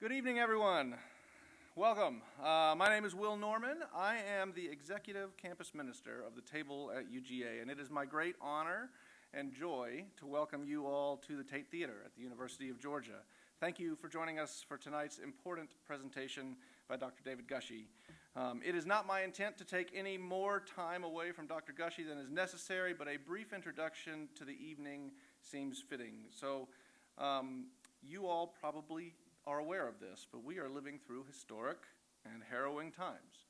Good evening, everyone. Welcome. My name is Will Norman. I am the Executive Campus Minister of the Table at UGA, and it is my great honor and joy to welcome you all to the Tate Theater at the University of Georgia. Thank you for joining us for tonight's important presentation by Dr. David Gushee. It is not my intent to take any more time away from Dr. Gushee than is necessary, but a brief introduction to the evening seems fitting. So you all probably are aware of this, but we are living through historic and harrowing times.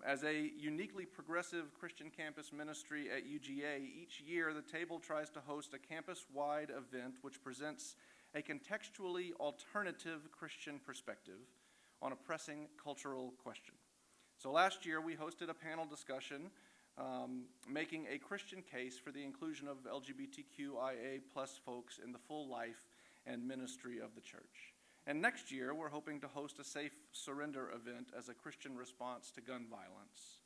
As a uniquely progressive Christian campus ministry at UGA, each year the Table tries to host a campus-wide event which presents a contextually alternative Christian perspective on a pressing cultural question. So last year we hosted a panel discussion making a Christian case for the inclusion of LGBTQIA+ folks in the full life and ministry of the church. And next year, we're hoping to host a safe surrender event as a Christian response to gun violence.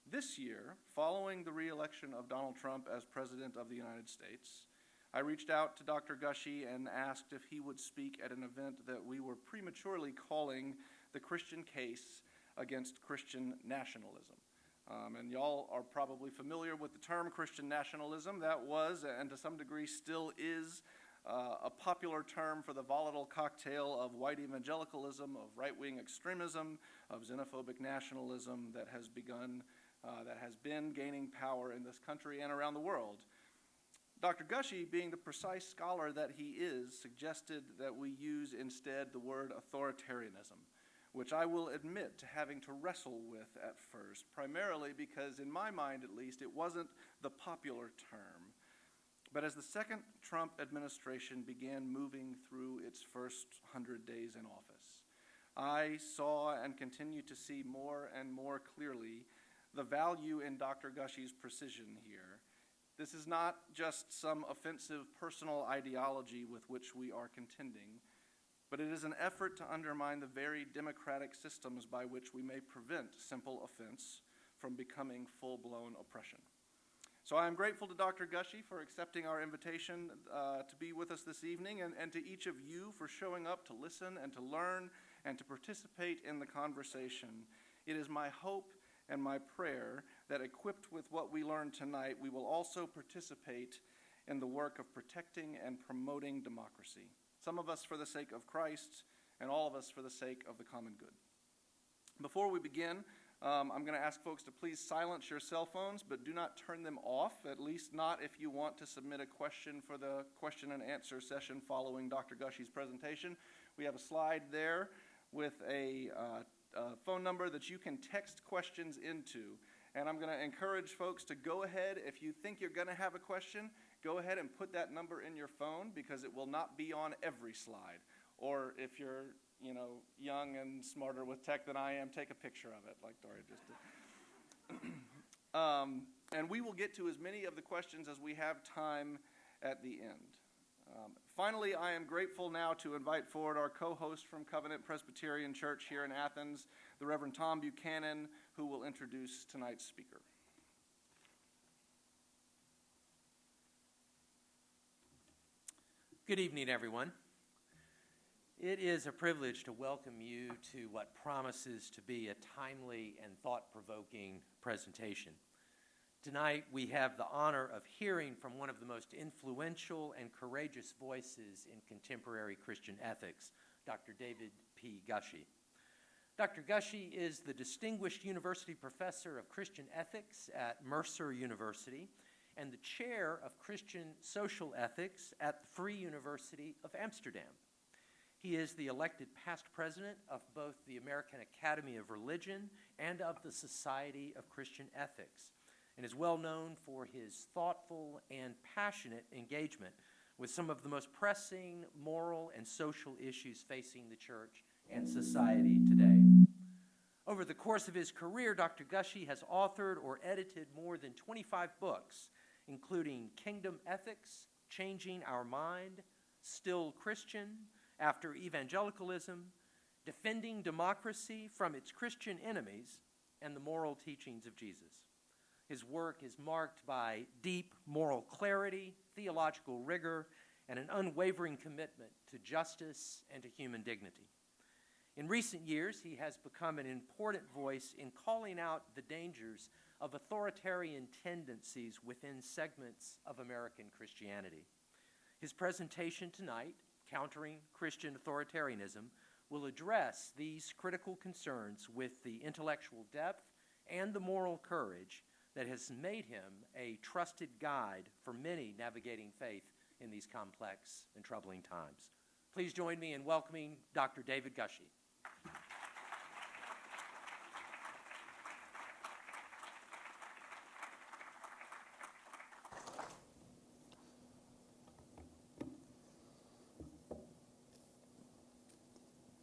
This year, following the re-election of Donald Trump as President of the United States, I reached out to Dr. Gushee and asked if he would speak at an event that we were prematurely calling the Christian Case Against Christian Nationalism. And y'all are probably familiar with the term Christian nationalism. That was, and to some degree still is, a popular term for the volatile cocktail of white evangelicalism, of right-wing extremism, of xenophobic nationalism that has been gaining power in this country and around the world. Dr. Gushee, being the precise scholar that he is, suggested that we use instead the word authoritarianism, which I will admit to having to wrestle with at first, primarily because, in my mind at least, it wasn't the popular term. But as the second Trump administration began moving through its first 100 days in office, I saw and continue to see more and more clearly the value in Dr. Gushee's precision here. This is not just some offensive personal ideology with which we are contending, but it is an effort to undermine the very democratic systems by which we may prevent simple offense from becoming full-blown oppression. So I am grateful to Dr. Gushee for accepting our invitation to be with us this evening, and to each of you for showing up to listen and to learn and to participate in the conversation. It is my hope and my prayer that, equipped with what we learned tonight, we will also participate in the work of protecting and promoting democracy. Some of us for the sake of Christ, and all of us for the sake of the common good. Before we begin, I'm going to ask folks to please silence your cell phones, but do not turn them off, at least not if you want to submit a question for the question and answer session following Dr. Gushee's presentation. We have a slide there with a phone number that you can text questions into. And I'm going to encourage folks to go ahead, if you think you're going to have a question, go ahead and put that number in your phone, because it will not be on every slide. Or if you're young and smarter with tech than I am, take a picture of it, like Dory just did. And we will get to as many of the questions as we have time at the end. Finally, I am grateful now to invite forward our co-host from Covenant Presbyterian Church here in Athens, the Reverend Tom Buchanan, who will introduce tonight's speaker. Good evening, everyone. It is a privilege to welcome you to what promises to be a timely and thought-provoking presentation. Tonight, we have the honor of hearing from one of the most influential and courageous voices in contemporary Christian ethics, Dr. David P. Gushee. Dr. Gushee is the Distinguished University Professor of Christian Ethics at Mercer University and the Chair of Christian Social Ethics at the Free University of Amsterdam. He is the elected past president of both the American Academy of Religion and of the Society of Christian Ethics, and is well known for his thoughtful and passionate engagement with some of the most pressing moral and social issues facing the church and society today. Over the course of his career, Dr. Gushee has authored or edited more than 25 books, including Kingdom Ethics, Changing Our Mind, Still Christian, After Evangelicalism, Defending Democracy from Its Christian Enemies, and The Moral Teachings of Jesus. His work is marked by deep moral clarity, theological rigor, and an unwavering commitment to justice and to human dignity. In recent years, he has become an important voice in calling out the dangers of authoritarian tendencies within segments of American Christianity. His presentation tonight, Countering Christian Authoritarianism, will address these critical concerns with the intellectual depth and the moral courage that has made him a trusted guide for many navigating faith in these complex and troubling times. Please join me in welcoming Dr. David Gushee.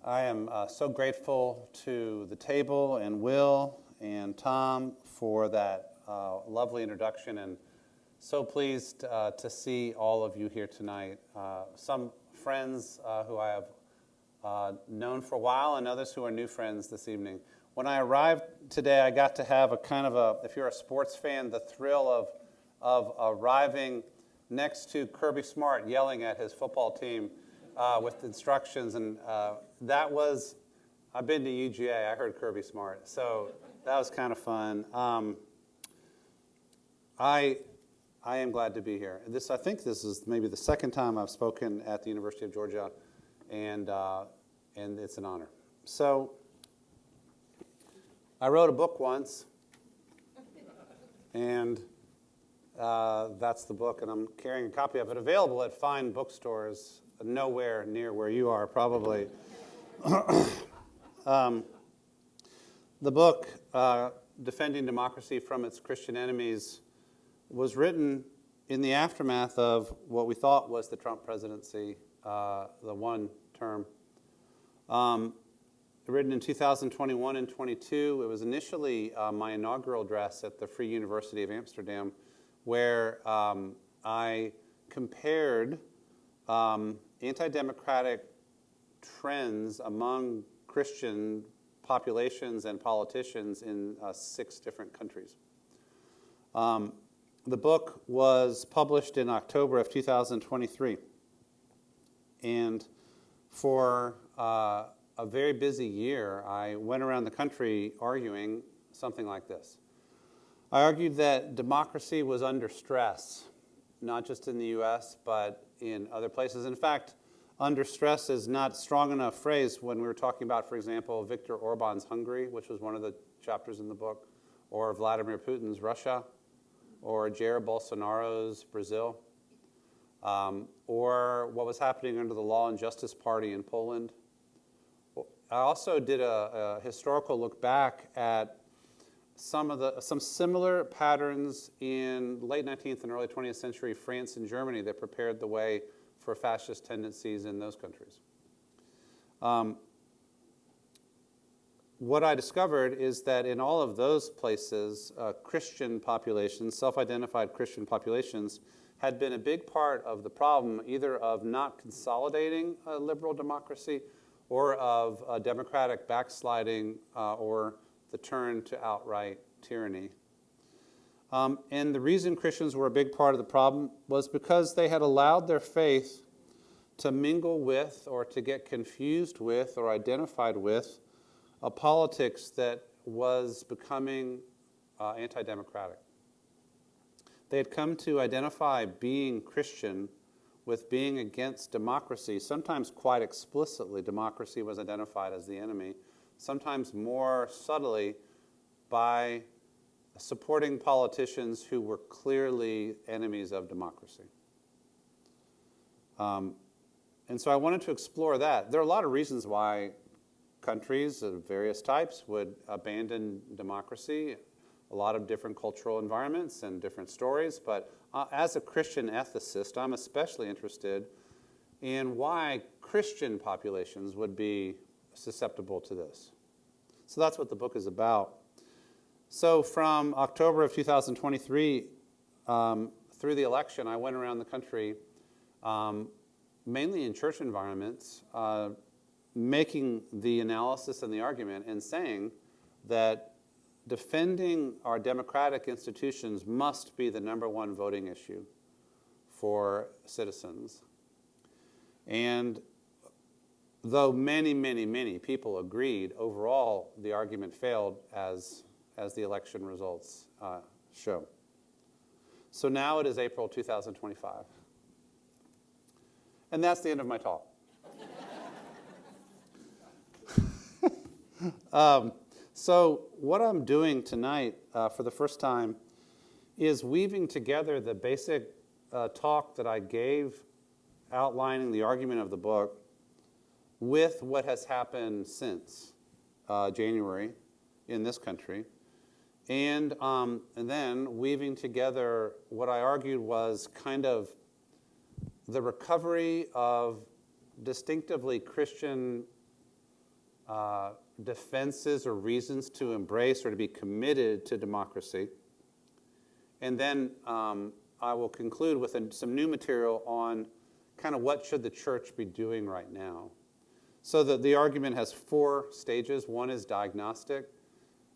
I am so grateful to the table and Will and Tom for that lovely introduction, and so pleased to see all of you here tonight. Some friends who I have known for a while and others who are new friends this evening. When I arrived today, I got to have a kind of a, if you're a sports fan, the thrill of arriving next to Kirby Smart yelling at his football team with instructions, and that was, I've been to UGA, I heard Kirby Smart, so that was kind of fun. I am glad to be here. I think this is maybe the second time I've spoken at the University of Georgia, and it's an honor. So, I wrote a book once, and that's the book, and I'm carrying a copy of it, available at fine bookstores, nowhere near where you are, probably. The book, Defending Democracy from Its Christian Enemies, was written in the aftermath of what we thought was the Trump presidency, the one term. Written in 2021 and 22. It was initially my inaugural address at the Free University of Amsterdam, where I compared anti-democratic trends among Christian populations and politicians in 6 different countries. The book was published in October of 2023, and for a very busy year, I went around the country arguing something like this. I argued that democracy was under stress, not just in the U.S., but in other places. In fact, under stress is not a strong enough phrase when we were talking about, for example, Viktor Orban's Hungary, which was one of the chapters in the book, or Vladimir Putin's Russia, or Jair Bolsonaro's Brazil, or what was happening under the Law and Justice Party in Poland. I also did a historical look back at some similar patterns in late 19th and early 20th century France and Germany that prepared the way for fascist tendencies in those countries. What I discovered is that in all of those places, Christian populations, self-identified Christian populations, had been a big part of the problem, either of not consolidating a liberal democracy or of a democratic backsliding or the turn to outright tyranny. And the reason Christians were a big part of the problem was because they had allowed their faith to mingle with or to get confused with or identified with a politics that was becoming anti-democratic. They had come to identify being Christian with being against democracy. Sometimes quite explicitly, democracy was identified as the enemy. Sometimes more subtly by supporting politicians who were clearly enemies of democracy. And so I wanted to explore that. There are a lot of reasons why countries of various types would abandon democracy, a lot of different cultural environments and different stories, but as a Christian ethicist, I'm especially interested in why Christian populations would be susceptible to this. So that's what the book is about. So from October of 2023 through the election, I went around the country, mainly in church environments, making the analysis and the argument and saying that defending our democratic institutions must be the number one voting issue for citizens. And though many, many, many people agreed, overall the argument failed as the election results show. So now it is April 2025. And that's the end of my talk. So what I'm doing tonight for the first time is weaving together the basic talk that I gave outlining the argument of the book with what has happened since January in this country, and then weaving together what I argued was kind of the recovery of distinctively Christian defenses or reasons to embrace or to be committed to democracy. And then I will conclude with some new material on kind of what should the church be doing right now. So the argument has 4 stages. One is diagnostic.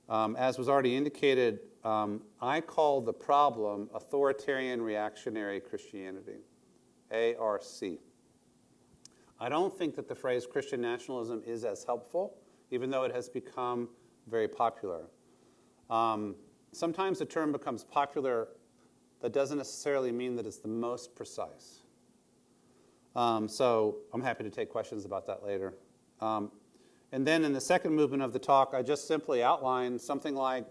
As was already indicated, I call the problem authoritarian reactionary Christianity, ARC. I don't think that the phrase Christian nationalism is as helpful, even though it has become very popular. Sometimes the term becomes popular. That doesn't necessarily mean that it's the most precise. So I'm happy to take questions about that later. And then in the second movement of the talk, I just simply outlined something like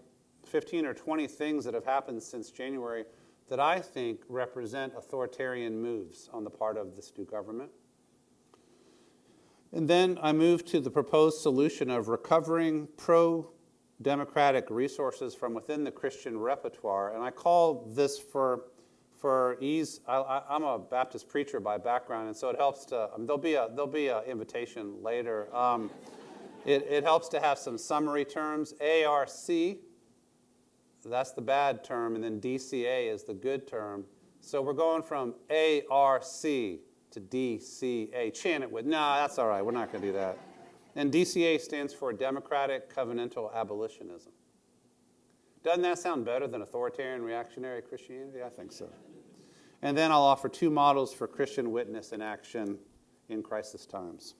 15 or 20 things that have happened since January that I think represent authoritarian moves on the part of this new government. And then I moved to the proposed solution of recovering pro-democratic resources from within the Christian repertoire. And I call this for ease. I'm a Baptist preacher by background, and so it helps to. There'll be an invitation later. It helps to have some summary terms. ARC, that's the bad term, and then DCA is the good term. So we're going from ARC to DCA. Chant it with, no, that's all right, we're not going to do that. And DCA stands for Democratic Covenantal Abolitionism. Doesn't that sound better than authoritarian reactionary Christianity? I think so. And then I'll offer 2 models for Christian witness in action in crisis times.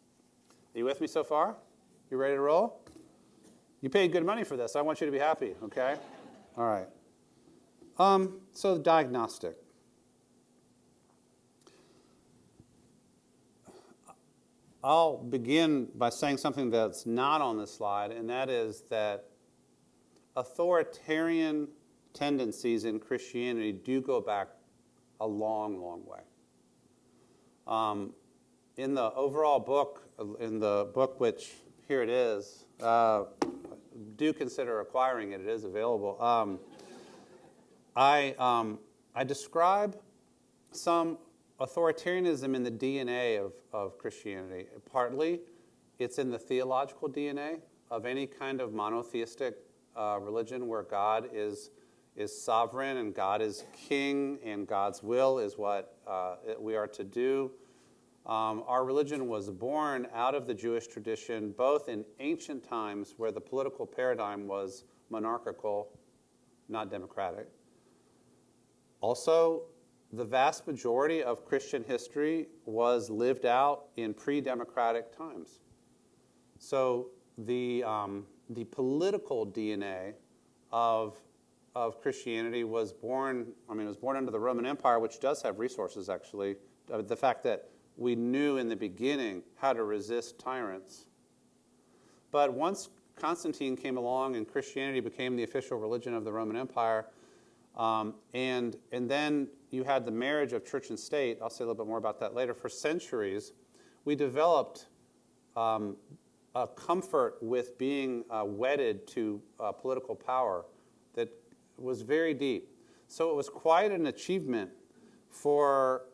Are you with me so far? You ready to roll? You paid good money for this. I want you to be happy, okay? All right. So the diagnostic. I'll begin by saying something that's not on this slide, and that is that authoritarian tendencies in Christianity do go back a long, long way. In the overall book, in the book which, here it is, do consider acquiring it. It is available. I describe some authoritarianism in the DNA of Christianity. Partly, it's in the theological DNA of any kind of monotheistic religion where God is sovereign and God is king and God's will is what we are to do. Our religion was born out of the Jewish tradition, both in ancient times where the political paradigm was monarchical, not democratic. Also, the vast majority of Christian history was lived out in pre-democratic times. So the political DNA of Christianity was born, it was born under the Roman Empire, which does have resources, actually. The fact that we knew in the beginning how to resist tyrants. But once Constantine came along and Christianity became the official religion of the Roman Empire, and then you had the marriage of church and state. I'll say a little bit more about that later. For centuries, we developed a comfort with being wedded to political power that was very deep. So it was quite an achievement for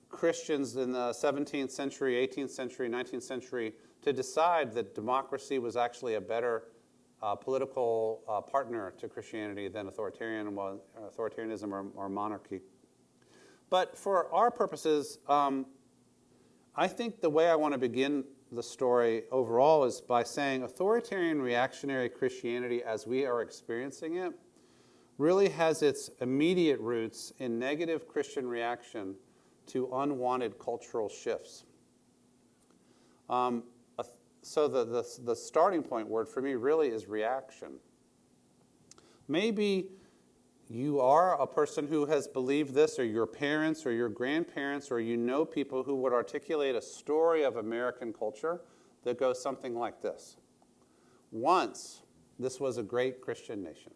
Christians in the 17th century, 18th century, 19th century to decide that democracy was actually a better political partner to Christianity than authoritarianism or monarchy. But for our purposes, I think the way I want to begin the story overall is by saying authoritarian reactionary Christianity as we are experiencing it really has its immediate roots in negative Christian reaction to unwanted cultural shifts. So the starting point word for me really is reaction. Maybe you are a person who has believed this, or your parents or your grandparents, or you know people who would articulate a story of American culture that goes something like this. Once, this was a great Christian nation.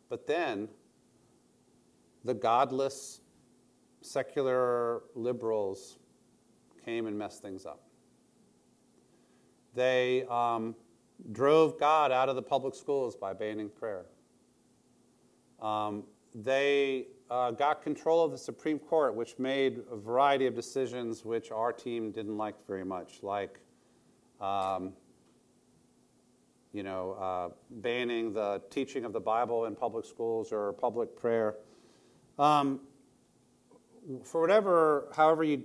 But then, the godless, secular liberals came and messed things up. They drove God out of the public schools by banning prayer. They got control of the Supreme Court, which made a variety of decisions which our team didn't like very much, like banning the teaching of the Bible in public schools or public prayer. However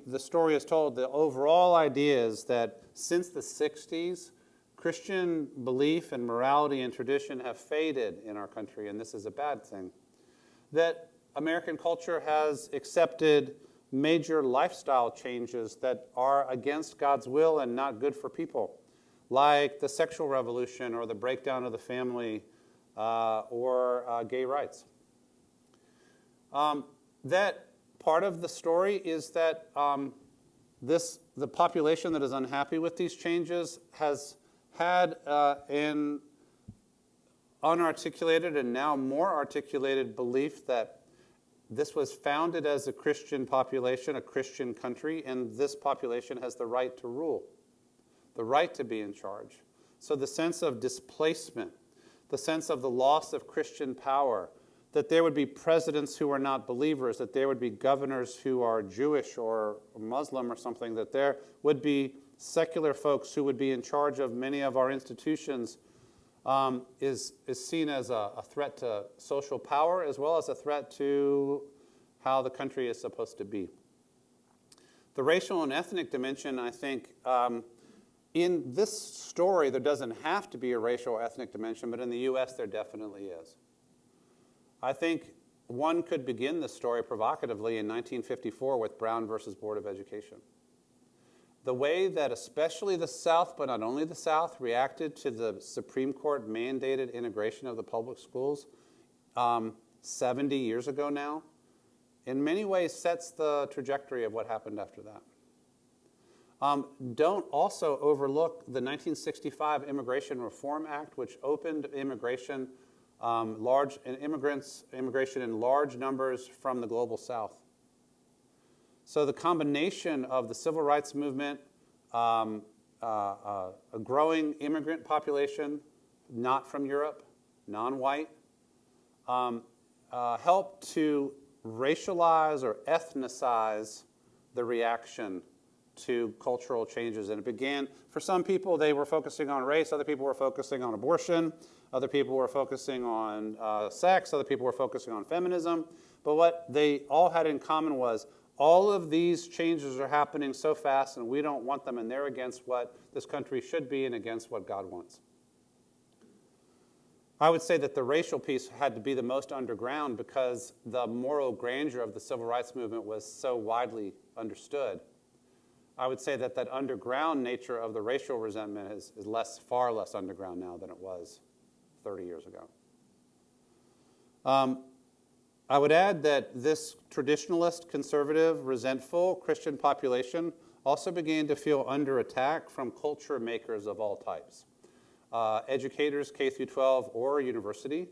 the story is told, the overall idea is that since the 60s, Christian belief and morality and tradition have faded in our country, and this is a bad thing. That American culture has accepted major lifestyle changes that are against God's will and not good for people, like the sexual revolution or the breakdown of the family or gay rights. That part of the story is that the population that is unhappy with these changes has had an unarticulated and now more articulated belief that this was founded as a Christian population, a Christian country, and this population has the right to rule, the right to be in charge. So the sense of displacement, the sense of the loss of Christian power, that there would be presidents who are not believers, that there would be governors who are Jewish or Muslim or something, that there would be secular folks who would be in charge of many of our institutions, is seen as a threat to social power as well as a threat to how the country is supposed to be. The racial and ethnic dimension, I think, in this story, there doesn't have to be a racial or ethnic dimension, but in the U.S. there definitely is. I think one could begin this story provocatively in 1954 with Brown versus Board of Education. The way that especially the South, but not only the South, reacted to the Supreme Court mandated integration of the public schools 70 years ago now, in many ways sets the trajectory of what happened after that. Don't also overlook the 1965 Immigration Reform Act, which opened immigration in large numbers from the global South. So the combination of the civil rights movement, a growing immigrant population, not from Europe, non-white, helped to racialize or ethnicize the reaction to cultural changes. And it began, for some people, they were focusing on race, other people were focusing on abortion, other people were focusing on sex, other people were focusing on feminism. But what they all had in common was all of these changes are happening so fast and we don't want them, and they're against what this country should be and against what God wants. I would say that the racial piece had to be the most underground because the moral grandeur of the civil rights movement was so widely understood. I would say that that underground nature of the racial resentment is far less underground now than it was 30 years ago. I would add that this traditionalist, conservative, resentful Christian population also began to feel under attack from culture makers of all types. Educators, K through 12 or university,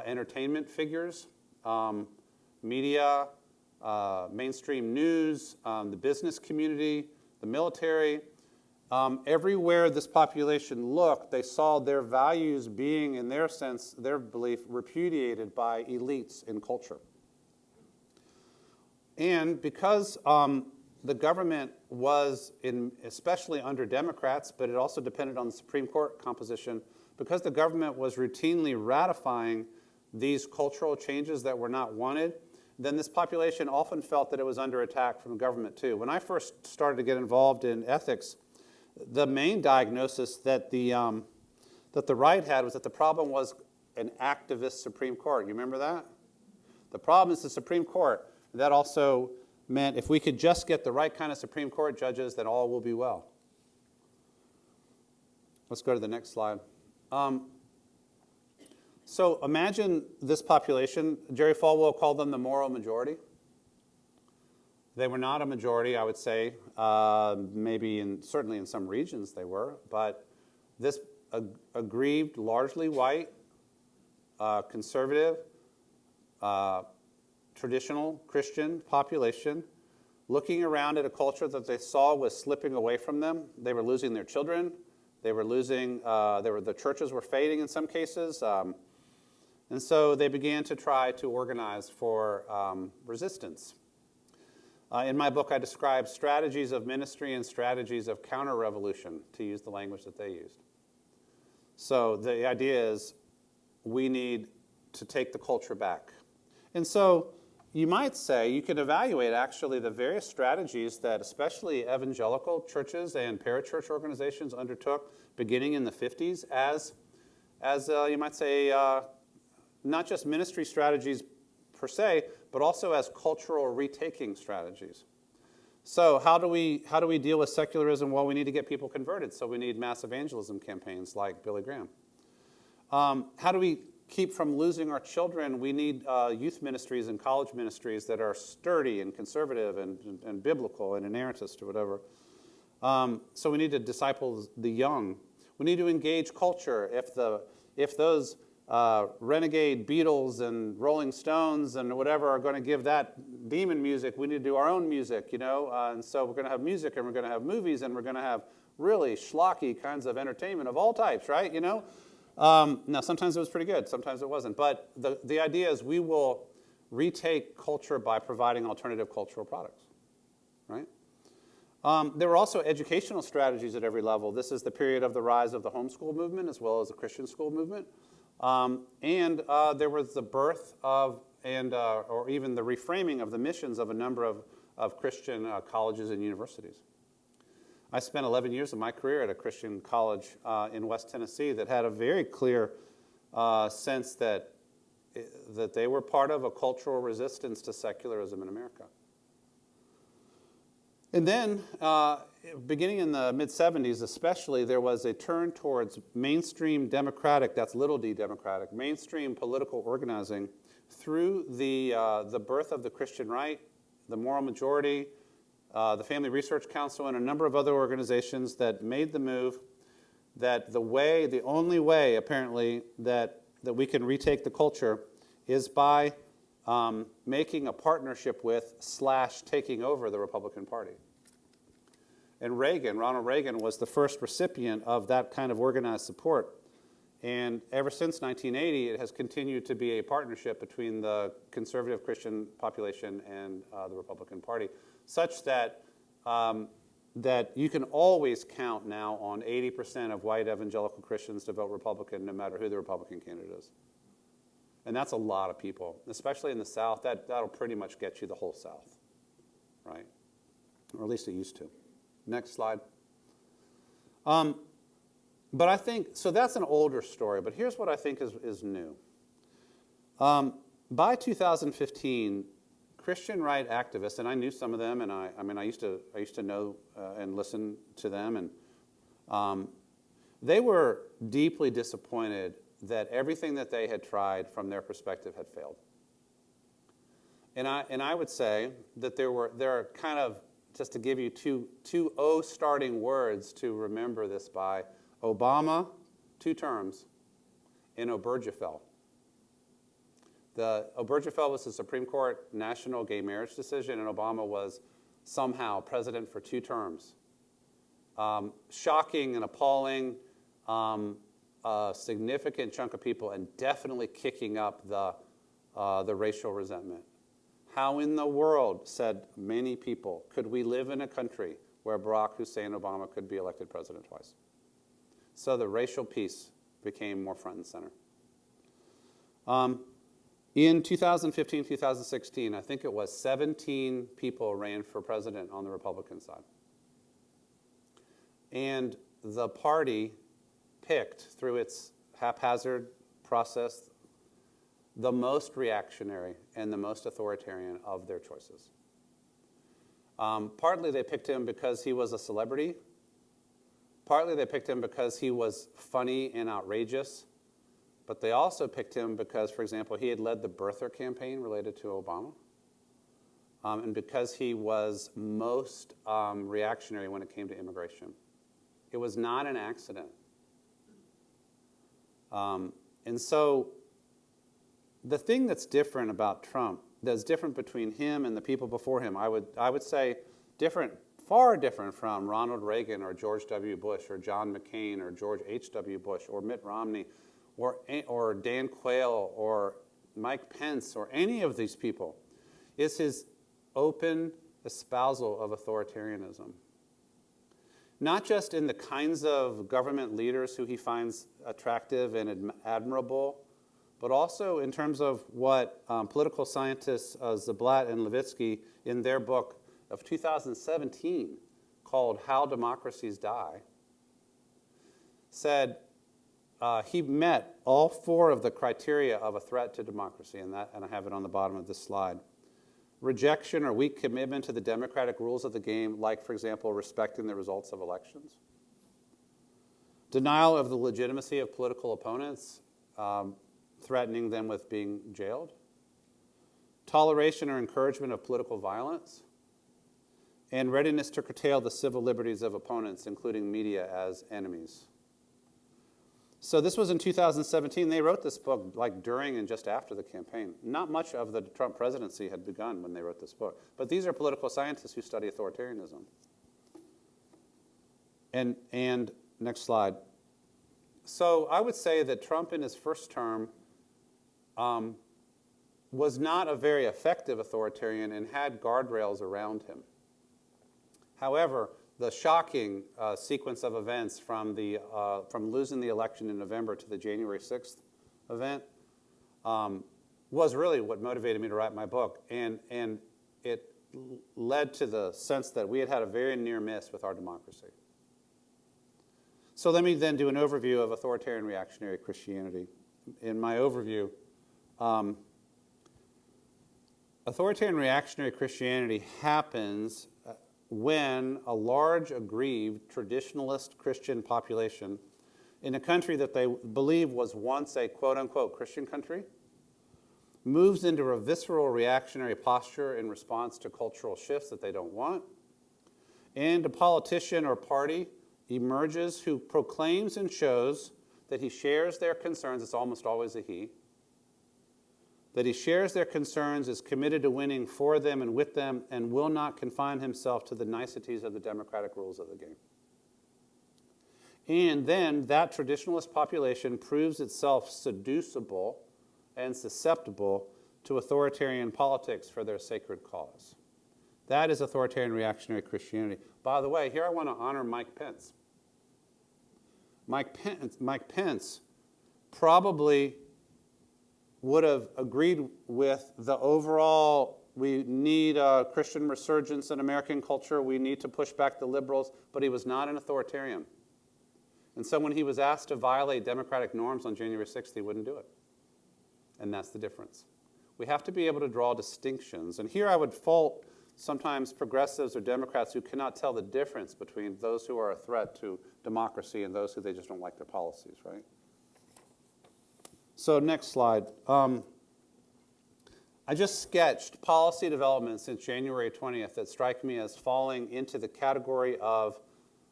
entertainment figures, media, mainstream news, the business community, the military. Everywhere this population looked, they saw their values being, in their sense, their belief, repudiated by elites in culture. And because the government was, especially under Democrats, but it also depended on the Supreme Court composition, because the government was routinely ratifying these cultural changes that were not wanted, then this population often felt that it was under attack from the government too. When I first started to get involved in ethics, the main diagnosis that the right had was that the problem was an activist Supreme Court. You remember that? The problem is the Supreme Court. That also meant if we could just get the right kind of Supreme Court judges, then all will be well. Let's go to the next slide. So imagine this population. Jerry Falwell called them the moral majority. They were not a majority, I would say. Certainly in some regions they were. But this aggrieved, largely white, conservative, traditional Christian population, looking around at a culture that they saw was slipping away from them. They were losing their children. They were losing, the churches were fading in some cases. And so they began to try to organize for resistance. In my book, I describe strategies of ministry and strategies of counter-revolution, to use the language that they used. So the idea is we need to take the culture back. And so you might say you can evaluate actually the various strategies that especially evangelical churches and parachurch organizations undertook beginning in the 50s as you might say, not just ministry strategies per se, but also as cultural retaking strategies. So how do we deal with secularism? Well, we need to get people converted, so we need mass evangelism campaigns like Billy Graham. How do we keep from losing our children? We need youth ministries and college ministries that are sturdy and conservative and biblical and inerrantist or whatever. So we need to disciple the young. We need to engage culture. If those renegade Beatles and Rolling Stones and whatever are going to give that demon music, we need to do our own music, and so we're going to have music and we're going to have movies and we're going to have really schlocky kinds of entertainment of all types, right? Now, sometimes it was pretty good, sometimes it wasn't. But the idea is we will retake culture by providing alternative cultural products, right? There were also educational strategies at every level. This is the period of the rise of the homeschool movement as well as the Christian school movement. And there was the birth of, or even the reframing of the missions of a number of Christian colleges and universities. I spent 11 years of my career at a Christian college in West Tennessee that had a very clear sense that they were part of a cultural resistance to secularism in America. And then, beginning in the mid-'70s especially, there was a turn towards mainstream democratic, that's little d democratic, mainstream political organizing through the birth of the Christian Right, the Moral Majority, the Family Research Council, and a number of other organizations that made the move that the only way, apparently, that we can retake the culture is by making a partnership with / taking over the Republican Party. And Ronald Reagan, was the first recipient of that kind of organized support. And ever since 1980, it has continued to be a partnership between the conservative Christian population and the Republican Party, such that that you can always count now on 80% of white evangelical Christians to vote Republican, no matter who the Republican candidate is. And that's a lot of people, especially in the South. That'll pretty much get you the whole South, right? Or at least it used to. Next slide. But I think, so that's an older story, but here's what I think is new. By 2015, Christian right activists, and I knew some of them, and I used to know and listen to them, and they were deeply disappointed that everything that they had tried from their perspective had failed. And I would say that there are kind of, just to give you two O starting words to remember this by: Obama, 2 terms, and Obergefell. The Obergefell was the Supreme Court national gay marriage decision, and Obama was somehow president for 2 terms. Shocking and appalling, a significant chunk of people, and definitely kicking up the racial resentment. How in the world, said many people, could we live in a country where Barack Hussein Obama could be elected president twice? So the racial piece became more front and center. In 2015, 2016, I think it was 17 people ran for president on the Republican side. And the party picked, through its haphazard process, the most reactionary and the most authoritarian of their choices. Partly they picked him because he was a celebrity. Partly they picked him because he was funny and outrageous. But they also picked him because, for example, he had led the birther campaign related to Obama. And because he was most reactionary when it came to immigration. It was not an accident. And so the thing that's different about Trump, that's different between him and the people before him, I would say different, far different from Ronald Reagan or George W. Bush or John McCain or George H.W. Bush or Mitt Romney or Dan Quayle or Mike Pence or any of these people, is his open espousal of authoritarianism. Not just in the kinds of government leaders who he finds attractive and admirable, but also in terms of what political scientists Zablat and Levitsky, in their book of 2017 called How Democracies Die, said he met all four of the criteria of a threat to democracy, and I have it on the bottom of this slide. Rejection or weak commitment to the democratic rules of the game, like, for example, respecting the results of elections. Denial of the legitimacy of political opponents, threatening them with being jailed. Toleration or encouragement of political violence. And readiness to curtail the civil liberties of opponents, including media, as enemies. So this was in 2017. They wrote this book like during and just after the campaign. Not much of the Trump presidency had begun when they wrote this book. But these are political scientists who study authoritarianism. And next slide. So I would say that Trump in his first term was not a very effective authoritarian and had guardrails around him. However, the shocking sequence of events from losing the election in November to the January 6th event was really what motivated me to write my book. And it led to the sense that we had had a very near miss with our democracy. So let me then do an overview of authoritarian reactionary Christianity. In my overview, authoritarian reactionary Christianity happens when a large, aggrieved, traditionalist Christian population in a country that they believe was once a quote-unquote Christian country moves into a visceral reactionary posture in response to cultural shifts that they don't want, and a politician or party emerges who proclaims and shows that he shares their concerns, it's almost always a he, that he shares their concerns, is committed to winning for them and with them, and will not confine himself to the niceties of the democratic rules of the game. And then that traditionalist population proves itself seducible and susceptible to authoritarian politics for their sacred cause. That is authoritarian reactionary Christianity. By the way, here I want to honor Mike Pence. Mike Pence probably would have agreed with the overall, we need a Christian resurgence in American culture, we need to push back the liberals, but he was not an authoritarian. And so when he was asked to violate democratic norms on January 6th, he wouldn't do it. And that's the difference. We have to be able to draw distinctions. And here I would fault sometimes progressives or Democrats who cannot tell the difference between those who are a threat to democracy and those who they just don't like their policies, right? So next slide. I just sketched policy developments since January 20th that strike me as falling into the category of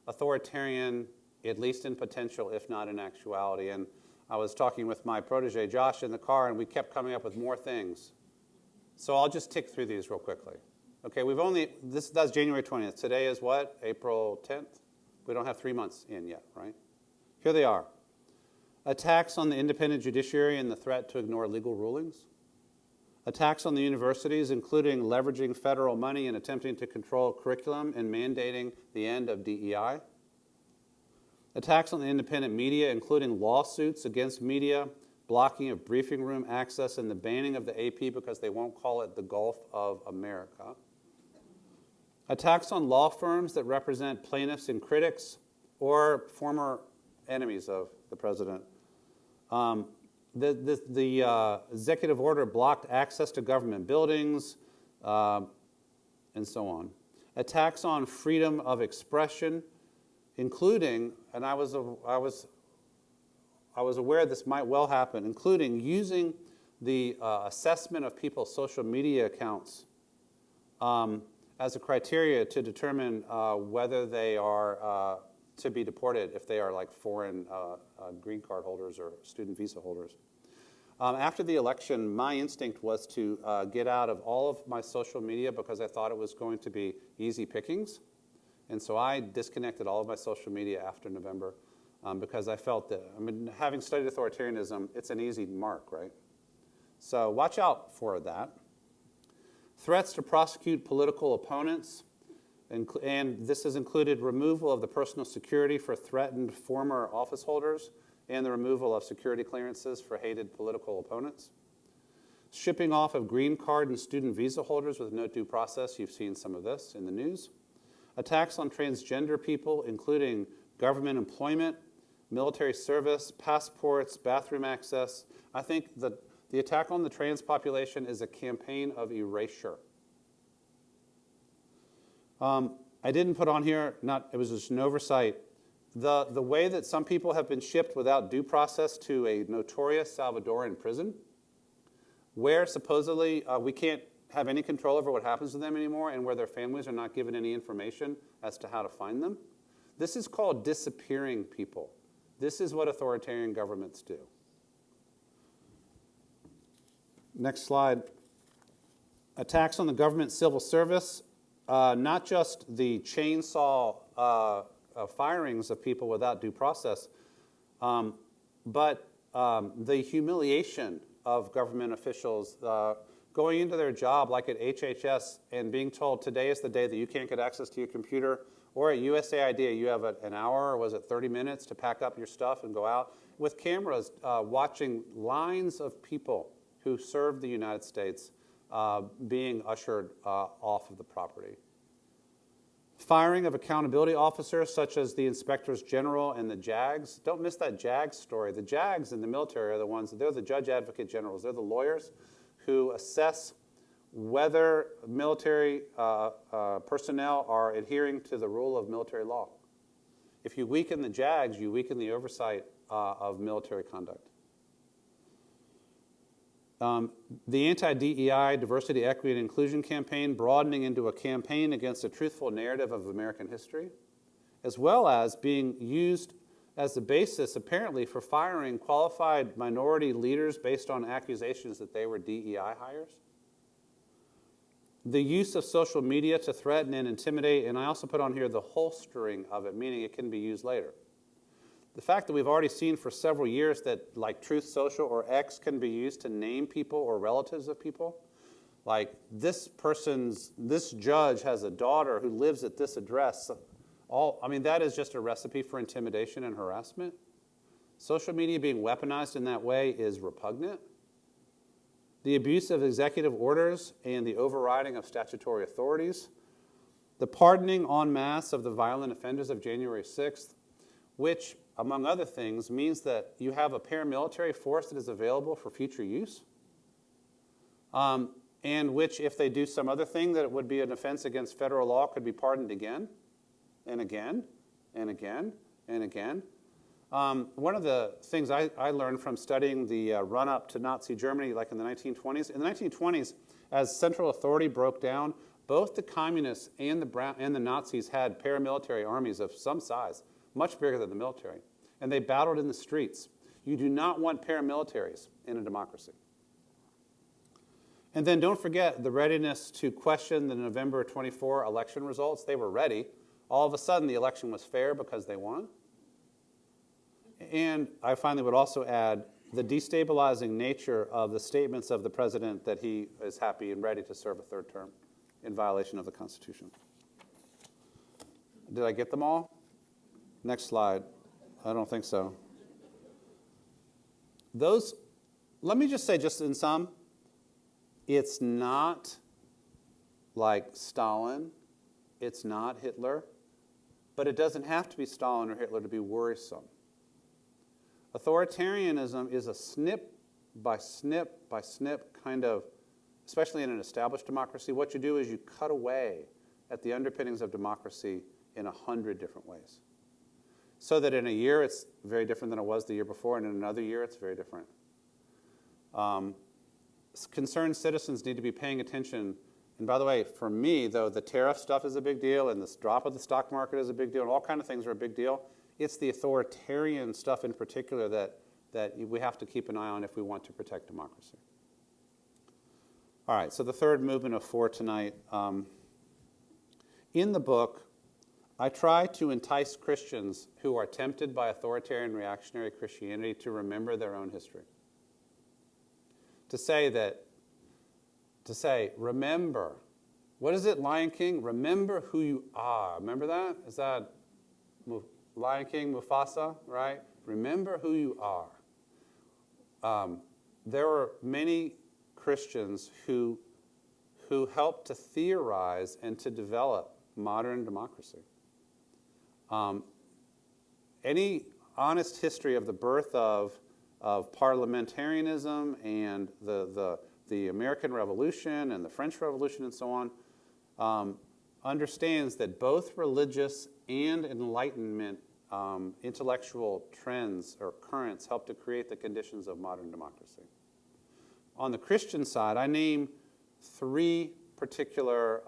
authoritarian, at least in potential, if not in actuality. And I was talking with my protege, Josh, in the car, and we kept coming up with more things. So I'll just tick through these real quickly. Okay, that's January 20th. Today is what? April 10th? We don't have 3 months in yet, right? Here they are. Attacks on the independent judiciary and the threat to ignore legal rulings. Attacks on the universities, including leveraging federal money and attempting to control curriculum and mandating the end of DEI. Attacks on the independent media, including lawsuits against media, blocking of briefing room access, and the banning of the AP because they won't call it the Gulf of America. Attacks on law firms that represent plaintiffs and critics or former enemies of the president. The executive order blocked access to government buildings, and so on. attacks on freedom of expression, including, and I was aware this might well happen, including using the assessment of people's social media accounts as a criteria to determine whether they are to be deported if they are like foreign green card holders or student visa holders. After the election, my instinct was to get out of all of my social media because I thought it was going to be easy pickings. And so I disconnected all of my social media after November because I felt that, I mean, having studied authoritarianism, it's an easy mark, right? So watch out for that. Threats to prosecute political opponents, and this has included removal of the personal security for threatened former office holders and the removal of security clearances for hated political opponents. Shipping off of green card and student visa holders with no due process. You've seen some of this in the news. Attacks on transgender people, including government employment, military service, passports, bathroom access. I think the attack on the trans population is a campaign of erasure. I didn't put on here, it was just an oversight, the way that some people have been shipped without due process to a notorious Salvadoran prison, where supposedly we can't have any control over what happens to them anymore and where their families are not given any information as to how to find them. This is called disappearing people. This is what authoritarian governments do. Next slide. Attacks on the government civil service, not just the chainsaw firings of people without due process, but the humiliation of government officials going into their job like at HHS and being told today is the day that you can't get access to your computer, or at USAID you have an hour, or was it 30 minutes to pack up your stuff and go out, with cameras watching lines of people who served the United States being ushered off of the property. Firing of accountability officers such as the inspectors general and the JAGs. Don't miss that JAGs story. The JAGs in the military are the ones, they're the judge advocate generals. They're the lawyers who assess whether military personnel are adhering to the rule of military law. If you weaken the JAGs, you weaken the oversight of military conduct. The anti-DEI, diversity, equity, and inclusion campaign broadening into a campaign against a truthful narrative of American history, as well as being used as the basis, apparently, for firing qualified minority leaders based on accusations that they were DEI hires. The use of social media to threaten and intimidate, and I also put on here the holstering of it, meaning it can be used later. The fact that we've already seen for several years that like Truth Social or X can be used to name people or relatives of people. Like this judge has a daughter who lives at this address. That is just a recipe for intimidation and harassment. Social media being weaponized in that way is repugnant. The abuse of executive orders and the overriding of statutory authorities. The pardoning en masse of the violent offenders of January 6th, which, among other things, means that you have a paramilitary force that is available for future use, and which, if they do some other thing that it would be an offense against federal law, could be pardoned again, and again, and again, and again. One of the things I learned from studying the run-up to Nazi Germany, like in the 1920s, as central authority broke down, both the communists and the Nazis had paramilitary armies of some size, much bigger than the military, and they battled in the streets. You do not want paramilitaries in a democracy. And then don't forget the readiness to question the November 24 election results. They were ready. All of a sudden, the election was fair because they won. And I finally would also add the destabilizing nature of the statements of the president that he is happy and ready to serve a third term in violation of the Constitution. Did I get them all? Next slide. I don't think so. Let me just say, just in sum, it's not like Stalin, it's not Hitler, but it doesn't have to be Stalin or Hitler to be worrisome. Authoritarianism is a snip by snip by snip kind of, especially in an established democracy, what you do is you cut away at the underpinnings of democracy in 100 different ways. So that in a year it's very different than it was the year before, and in another year it's very different. Concerned citizens need to be paying attention. And by the way, for me, though, the tariff stuff is a big deal, and this drop of the stock market is a big deal, and all kinds of things are a big deal. It's the authoritarian stuff in particular that we have to keep an eye on if we want to protect democracy. All right, so the third movement of 4 tonight. In the book, I try to entice Christians who are tempted by authoritarian reactionary Christianity to remember their own history. To say, remember. What is it, Lion King? Remember who you are. Remember that? Is that Lion King, Mufasa, right? Remember who you are. There are many Christians who helped to theorize and to develop modern democracy. Any honest history of the birth of parliamentarianism and the American Revolution and the French Revolution and so on understands that both religious and Enlightenment intellectual trends or currents help to create the conditions of modern democracy. On the Christian side, I name 3 particular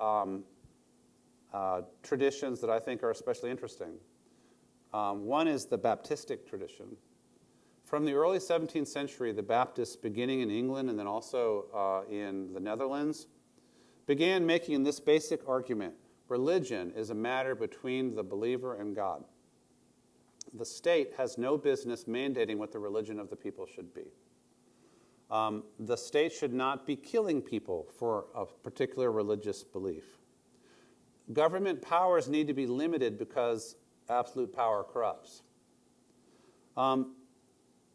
traditions that I think are especially interesting. One is the Baptistic tradition. From the early 17th century, the Baptists, beginning in England and then also in the Netherlands, began making this basic argument: religion is a matter between the believer and God. The state has no business mandating what the religion of the people should be. The state should not be killing people for a particular religious belief. Government powers need to be limited because absolute power corrupts.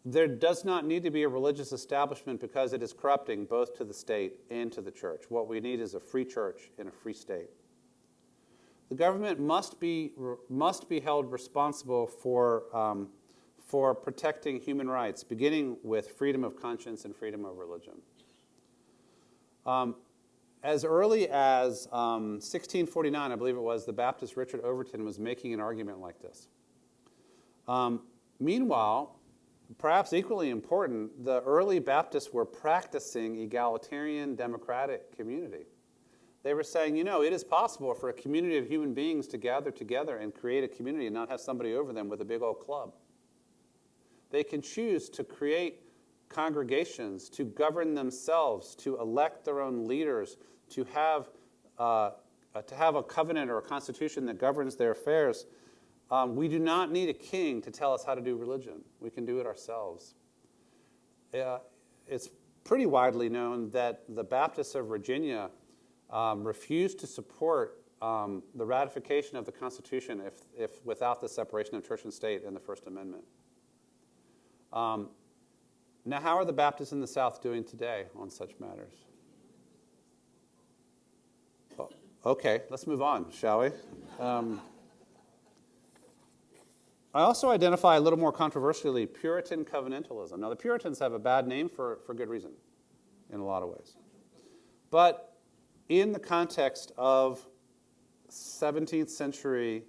There does not need to be a religious establishment because it is corrupting both to the state and to the church. What we need is a free church in a free state. The government must be held responsible for protecting human rights, beginning with freedom of conscience and freedom of religion. As early as 1649, I believe it was, the Baptist Richard Overton was making an argument like this. Meanwhile, perhaps equally important, the early Baptists were practicing egalitarian democratic community. They were saying, it is possible for a community of human beings to gather together and create a community and not have somebody over them with a big old club. They can choose to create congregations, to govern themselves, to elect their own leaders, to have a covenant or a constitution that governs their affairs. We do not need a king to tell us how to do religion. We can do it ourselves. It's pretty widely known that the Baptists of Virginia refused to support the ratification of the Constitution if without the separation of church and state in the First Amendment. Now, how are the Baptists in the South doing today on such matters? Okay, let's move on, shall we? I also identify a little more controversially Puritan covenantalism. Now, the Puritans have a bad name for good reason in a lot of ways. But in the context of 17th century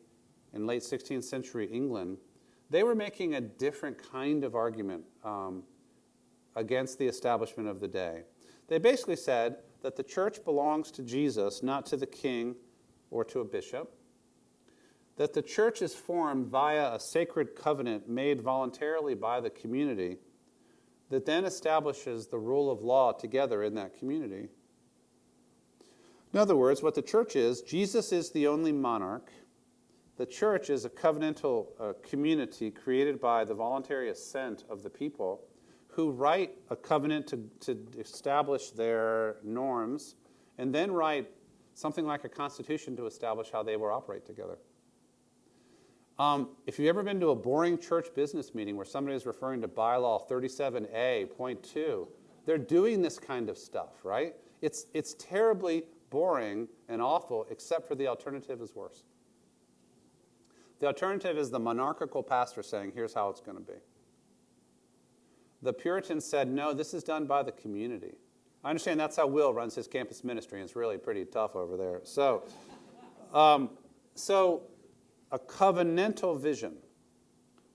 and late 16th century England, they were making a different kind of argument against the establishment of the day. They basically said that the church belongs to Jesus, not to the king or to a bishop. That the church is formed via a sacred covenant made voluntarily by the community that then establishes the rule of law together in that community. In other words, what the church is, Jesus is the only monarch. The church is a covenantal community created by the voluntary assent of the people who write a covenant to establish their norms and then write something like a constitution to establish how they will operate together. If you've ever been to a boring church business meeting where somebody is referring to bylaw 37A.2, they're doing this kind of stuff, right? It's terribly boring and awful, except for the alternative is worse. The alternative is the monarchical pastor saying, here's how it's going to be. The Puritans said, no, this is done by the community. I understand that's how Will runs his campus ministry, and it's really pretty tough over there. So So a covenantal vision.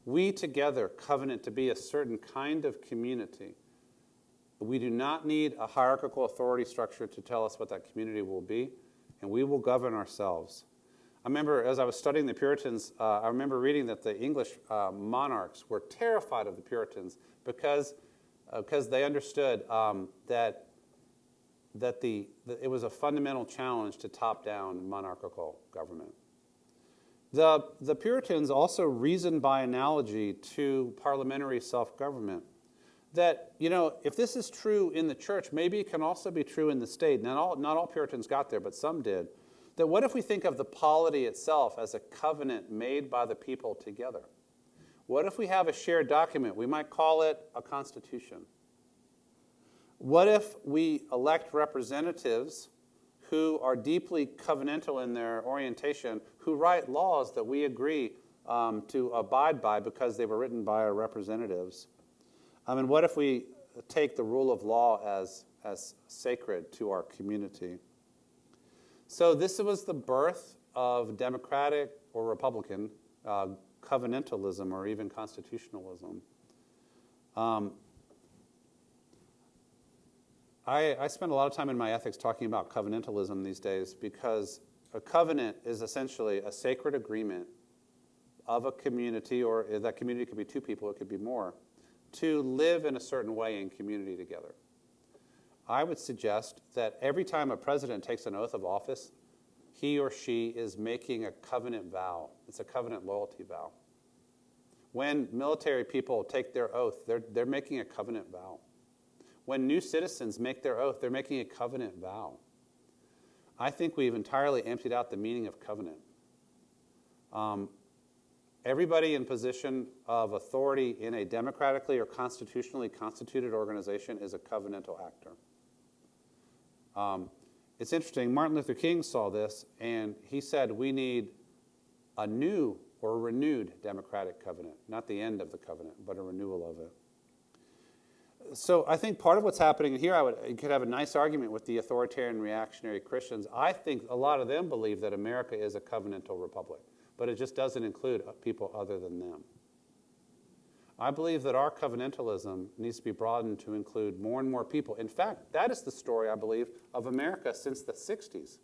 We together covenant to be a certain kind of community. We do not need a hierarchical authority structure to tell us what that community will be, and we will govern ourselves. I remember as I was studying the Puritans, I remember reading that the English monarchs were terrified of the Puritans because they understood that it was a fundamental challenge to top-down monarchical government. The Puritans also reasoned by analogy to parliamentary self-government. That, if this is true in the church, maybe it can also be true in the state. Not all Puritans got there, but some did. That what if we think of the polity itself as a covenant made by the people together? What if we have a shared document? We might call it a constitution. What if we elect representatives who are deeply covenantal in their orientation, who write laws that we agree to abide by because they were written by our representatives? And what if we take the rule of law as sacred to our community? So this was the birth of democratic or Republican covenantalism or even constitutionalism. I spend a lot of time in my ethics talking about covenantalism these days because a covenant is essentially a sacred agreement of a community, or that community could be two people, it could be more, to live in a certain way in community together. I would suggest that every time a president takes an oath of office, he or she is making a covenant vow. It's a covenant loyalty vow. When military people take their oath, they're making a covenant vow. When new citizens make their oath, they're making a covenant vow. I think we've entirely emptied out the meaning of covenant. Everybody in position of authority in a democratically or constitutionally constituted organization is a covenantal actor. It's interesting, Martin Luther King saw this, and he said we need a new or renewed democratic covenant, not the end of the covenant, but a renewal of it. So I think part of what's happening here, you could have a nice argument with the authoritarian reactionary Christians. I think a lot of them believe that America is a covenantal republic, but it just doesn't include people other than them. I believe that our covenantalism needs to be broadened to include more and more people. In fact, that is the story, I believe, of America since the 60s,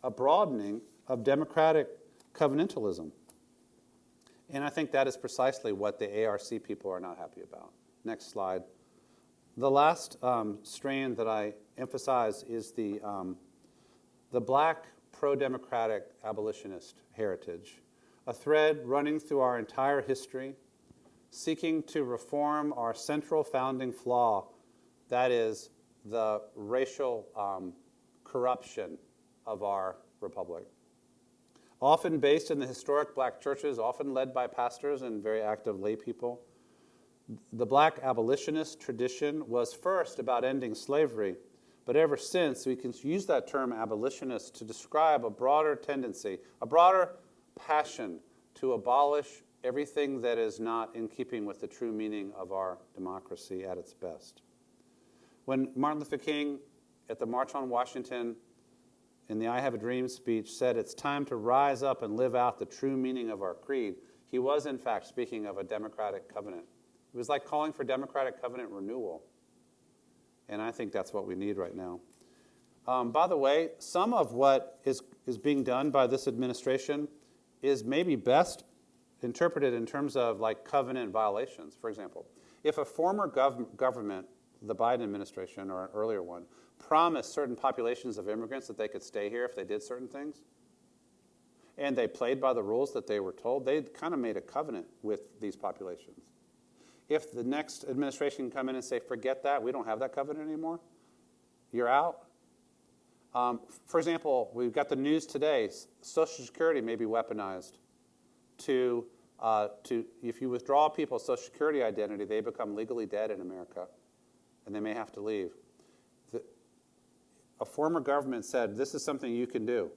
a broadening of democratic covenantalism. And I think that is precisely what the ARC people are not happy about. Next slide. The last strand that I emphasize is the black pro-democratic abolitionist heritage, a thread running through our entire history, seeking to reform our central founding flaw, that is the racial corruption of our republic. Often based in the historic black churches, often led by pastors and very active lay people, the black abolitionist tradition was first about ending slavery, but ever since we can use that term abolitionist to describe a broader tendency, a broader passion to abolish everything that is not in keeping with the true meaning of our democracy at its best. When Martin Luther King at the March on Washington in the I Have a Dream speech said it's time to rise up and live out the true meaning of our creed, he was in fact speaking of a democratic covenant. It was like calling for democratic covenant renewal. And I think that's what we need right now. By the way, some of what is being done by this administration is maybe best interpreted in terms of like covenant violations. For example, if a former government, the Biden administration or an earlier one, promised certain populations of immigrants that they could stay here if they did certain things, and they played by the rules that they were told, they kind of made a covenant with these populations. If the next administration can come in and say, forget that, we don't have that covenant anymore, you're out. For example, we've got the news today, Social Security may be weaponized to if you withdraw people's Social Security identity, they become legally dead in America, and they may have to leave. A former government said, this is something you can do.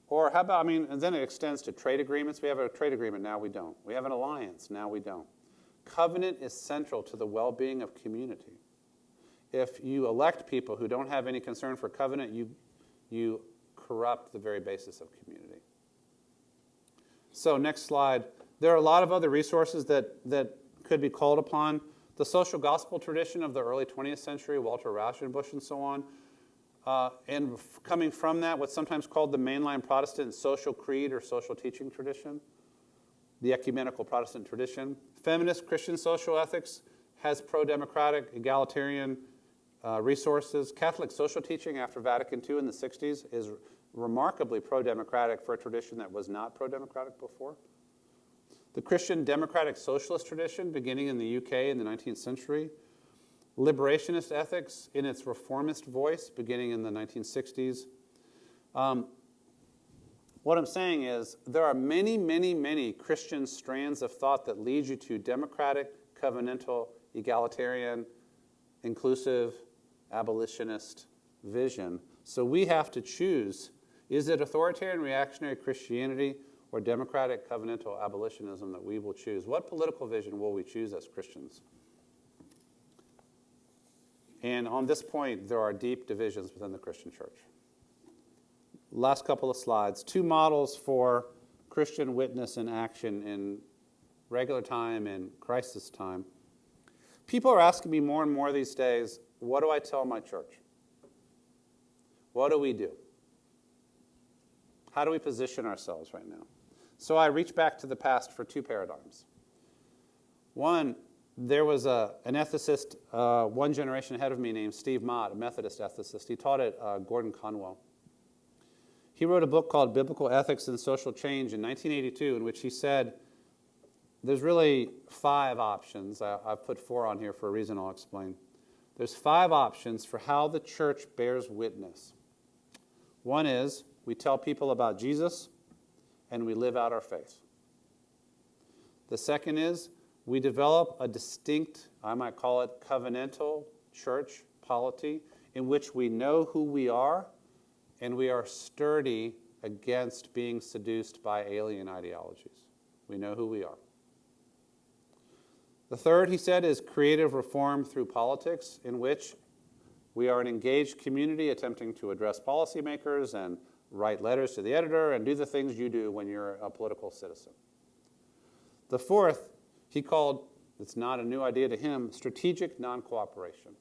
Or how about, and then it extends to trade agreements. We have a trade agreement, now we don't. We have an alliance, now we don't. Covenant is central to the well-being of community. If you elect people who don't have any concern for covenant, you corrupt the very basis of community. So next slide. There are a lot of other resources that could be called upon. The social gospel tradition of the early 20th century, Walter Rauschenbusch and so on, and coming from that, what's sometimes called the mainline Protestant social creed or social teaching tradition, the ecumenical Protestant tradition. Feminist Christian social ethics has pro-democratic, egalitarian resources. Catholic social teaching after Vatican II in the 60s is remarkably pro-democratic for a tradition that was not pro-democratic before. The Christian democratic socialist tradition beginning in the UK in the 19th century. Liberationist ethics in its reformist voice beginning in the 1960s. What I'm saying is there are many, many, many Christian strands of thought that lead you to democratic, covenantal, egalitarian, inclusive, abolitionist vision. So we have to choose, is it authoritarian reactionary Christianity or democratic covenantal abolitionism that we will choose? What political vision will we choose as Christians? And on this point, there are deep divisions within the Christian church. Last couple of slides. 2 models for Christian witness and action in regular time and crisis time. People are asking me more and more these days, what do I tell my church? What do we do? How do we position ourselves right now? So I reach back to the past for 2 paradigms. One, there was an ethicist one generation ahead of me named Steve Mott, a Methodist ethicist. He taught at Gordon Conwell. He wrote a book called Biblical Ethics and Social Change in 1982 in which he said there's really 5 options. I've put 4 on here for a reason I'll explain. There's 5 options for how the church bears witness. One is we tell people about Jesus and we live out our faith. The second is we develop a distinct, I might call it covenantal church polity in which we know who we are and we are sturdy against being seduced by alien ideologies. We know who we are. The third, he said, is creative reform through politics, in which we are an engaged community attempting to address policymakers and write letters to the editor and do the things you do when you're a political citizen. The fourth, he called, it's not a new idea to him, strategic non-cooperation.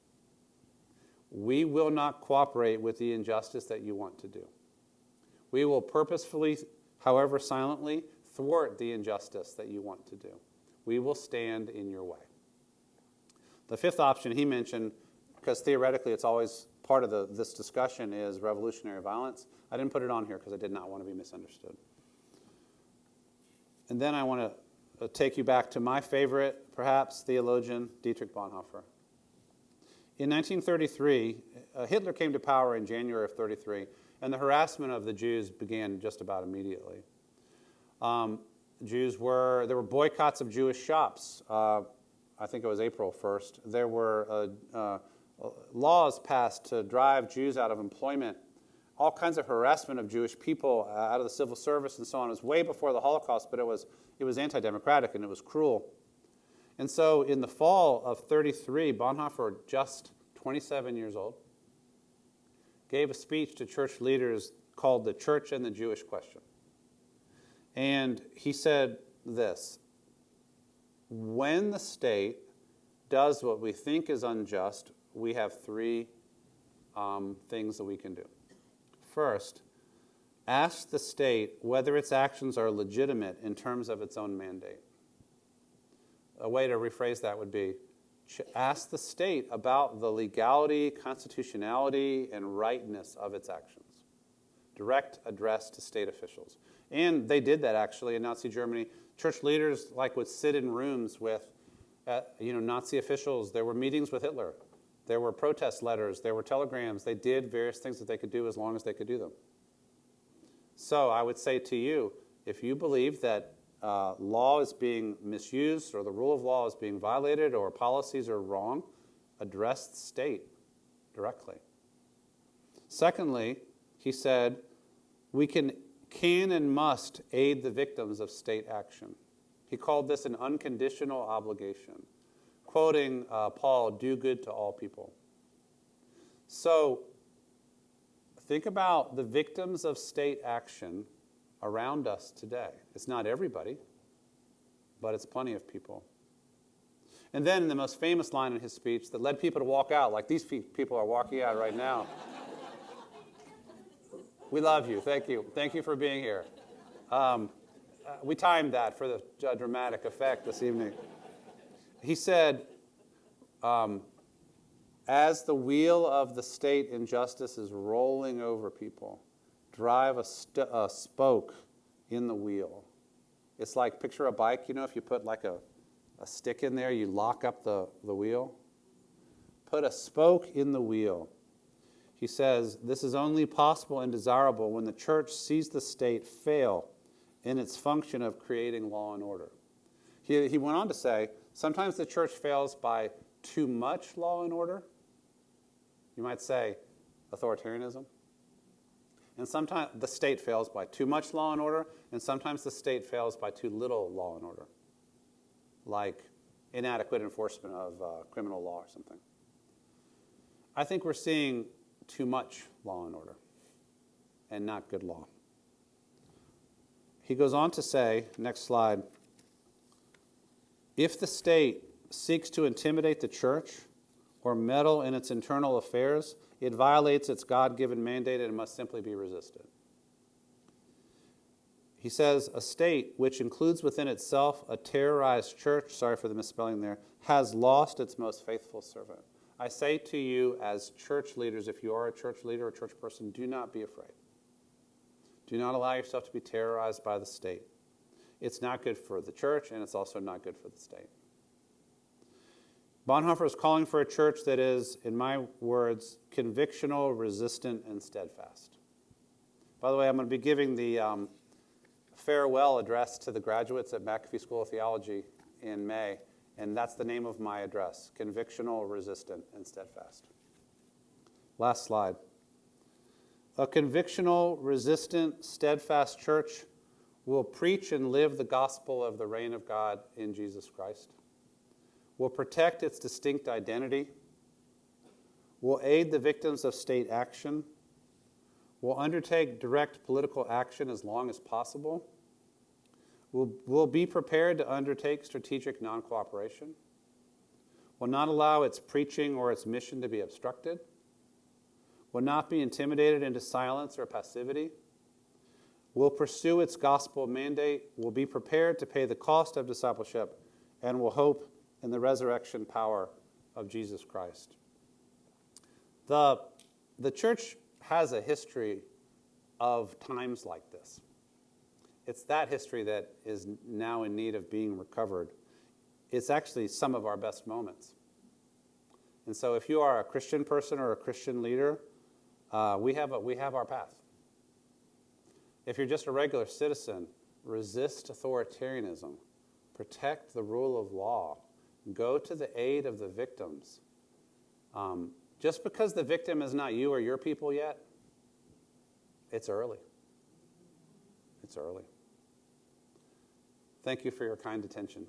We will not cooperate with the injustice that you want to do. We will purposefully, however silently, thwart the injustice that you want to do. We will stand in your way. The fifth option he mentioned, because theoretically it's always part of this discussion, is revolutionary violence. I didn't put it on here because I did not want to be misunderstood. And then I want to take you back to my favorite, perhaps, theologian, Dietrich Bonhoeffer. In 1933, Hitler came to power in January of 33, and the harassment of the Jews began just about immediately. There were boycotts of Jewish shops. I think it was April 1st. There were laws passed to drive Jews out of employment. All kinds of harassment of Jewish people out of the civil service and so on. It was way before the Holocaust, but it was anti-democratic and it was cruel. And so in the fall of 33, Bonhoeffer, just 27 years old, gave a speech to church leaders called The Church and the Jewish Question. And he said this: when the state does what we think is unjust, we have 3 things that we can do. First, ask the state whether its actions are legitimate in terms of its own mandate. A way to rephrase that would be, ask the state about the legality, constitutionality, and rightness of its actions. Direct address to state officials. And they did that, actually, in Nazi Germany. Church leaders would sit in rooms with Nazi officials. There were meetings with Hitler. There were protest letters. There were telegrams. They did various things that they could do as long as they could do them. So I would say to you, if you believe that law is being misused or the rule of law is being violated or policies are wrong, address the state directly. Secondly, he said, we can and must aid the victims of state action. He called this an unconditional obligation. Quoting Paul, do good to all people. So Think about the victims of state action around us today. It's not everybody, but it's plenty of people. And then in the most famous line in his speech that led people to walk out, like these people are walking out right now. We love you. Thank you. Thank you for being here. We timed that for the dramatic effect this evening. He said, as the wheel of the state injustice is rolling over people, drive a spoke in the wheel. It's like, picture a bike, if you put like a stick in there, you lock up the wheel. Put a spoke in the wheel. He says, this is only possible and desirable when the church sees the state fail in its function of creating law and order. He went on to say, sometimes the church fails by too much law and order. You might say authoritarianism. And sometimes the state fails by too much law and order, and sometimes the state fails by too little law and order, like inadequate enforcement of criminal law or something. I think we're seeing too much law and order and not good law. He goes on to say, next slide, if the state seeks to intimidate the church or meddle in its internal affairs, it violates its God-given mandate and must simply be resisted. He says, a state which includes within itself a terrorized church, sorry for the misspelling there, has lost its most faithful servant. I say to you as church leaders, if you are a church leader or church person, do not be afraid. Do not allow yourself to be terrorized by the state. It's not good for the church, and it's also not good for the state. Bonhoeffer is calling for a church that is, in my words, convictional, resistant, and steadfast. By the way, I'm going to be giving the farewell address to the graduates at McAfee School of Theology in May, and that's the name of my address, convictional, resistant, and steadfast. Last slide. A convictional, resistant, steadfast church will preach and live the gospel of the reign of God in Jesus Christ, will protect its distinct identity, will aid the victims of state action, will undertake direct political action as long as possible, will be prepared to undertake strategic non-cooperation, will not allow its preaching or its mission to be obstructed, will not be intimidated into silence or passivity, will pursue its gospel mandate, will be prepared to pay the cost of discipleship, and will hope in the resurrection power of Jesus Christ. The church has a history of times like this. It's that history that is now in need of being recovered. It's actually some of our best moments. And so if you are a Christian person or a Christian leader, we have our path. If you're just a regular citizen, resist authoritarianism, protect the rule of law, go to the aid of the victims. Just because the victim is not you or your people yet, it's early. It's early. Thank you for your kind attention.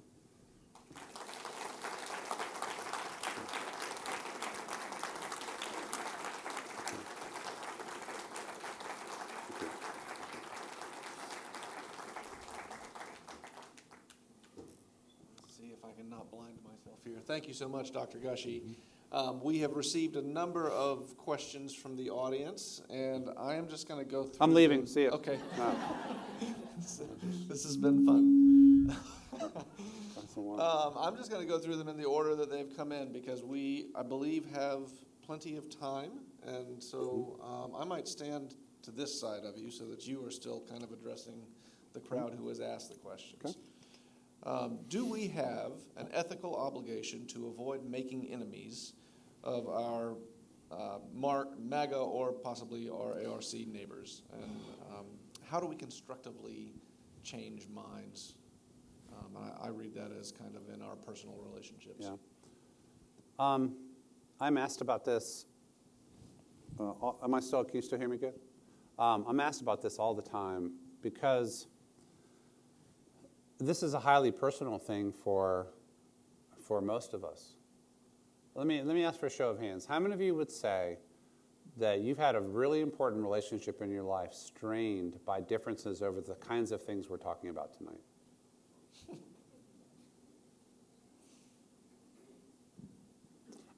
See if I can not blind myself here. Thank you so much, Dr. Gushee. We have received a number of questions from the audience, and I am just going to go through. I'm leaving. See you. Okay. No. This has been fun. That's the one. I'm just going to go through them in the order that they've come in because we, I believe, have plenty of time, and so I might stand to this side of you so that you are still kind of addressing the crowd who has asked the questions. Okay. Do we have an ethical obligation to avoid making enemies of our MAGA or possibly our ARC neighbors? And how do we constructively change minds? I read that as kind of in our personal relationships. Yeah. I'm asked about this. Can you still hear me good? I'm asked about this all the time because this is a highly personal thing for most of us. Let me ask for a show of hands. How many of you would say that you've had a really important relationship in your life strained by differences over the kinds of things we're talking about tonight?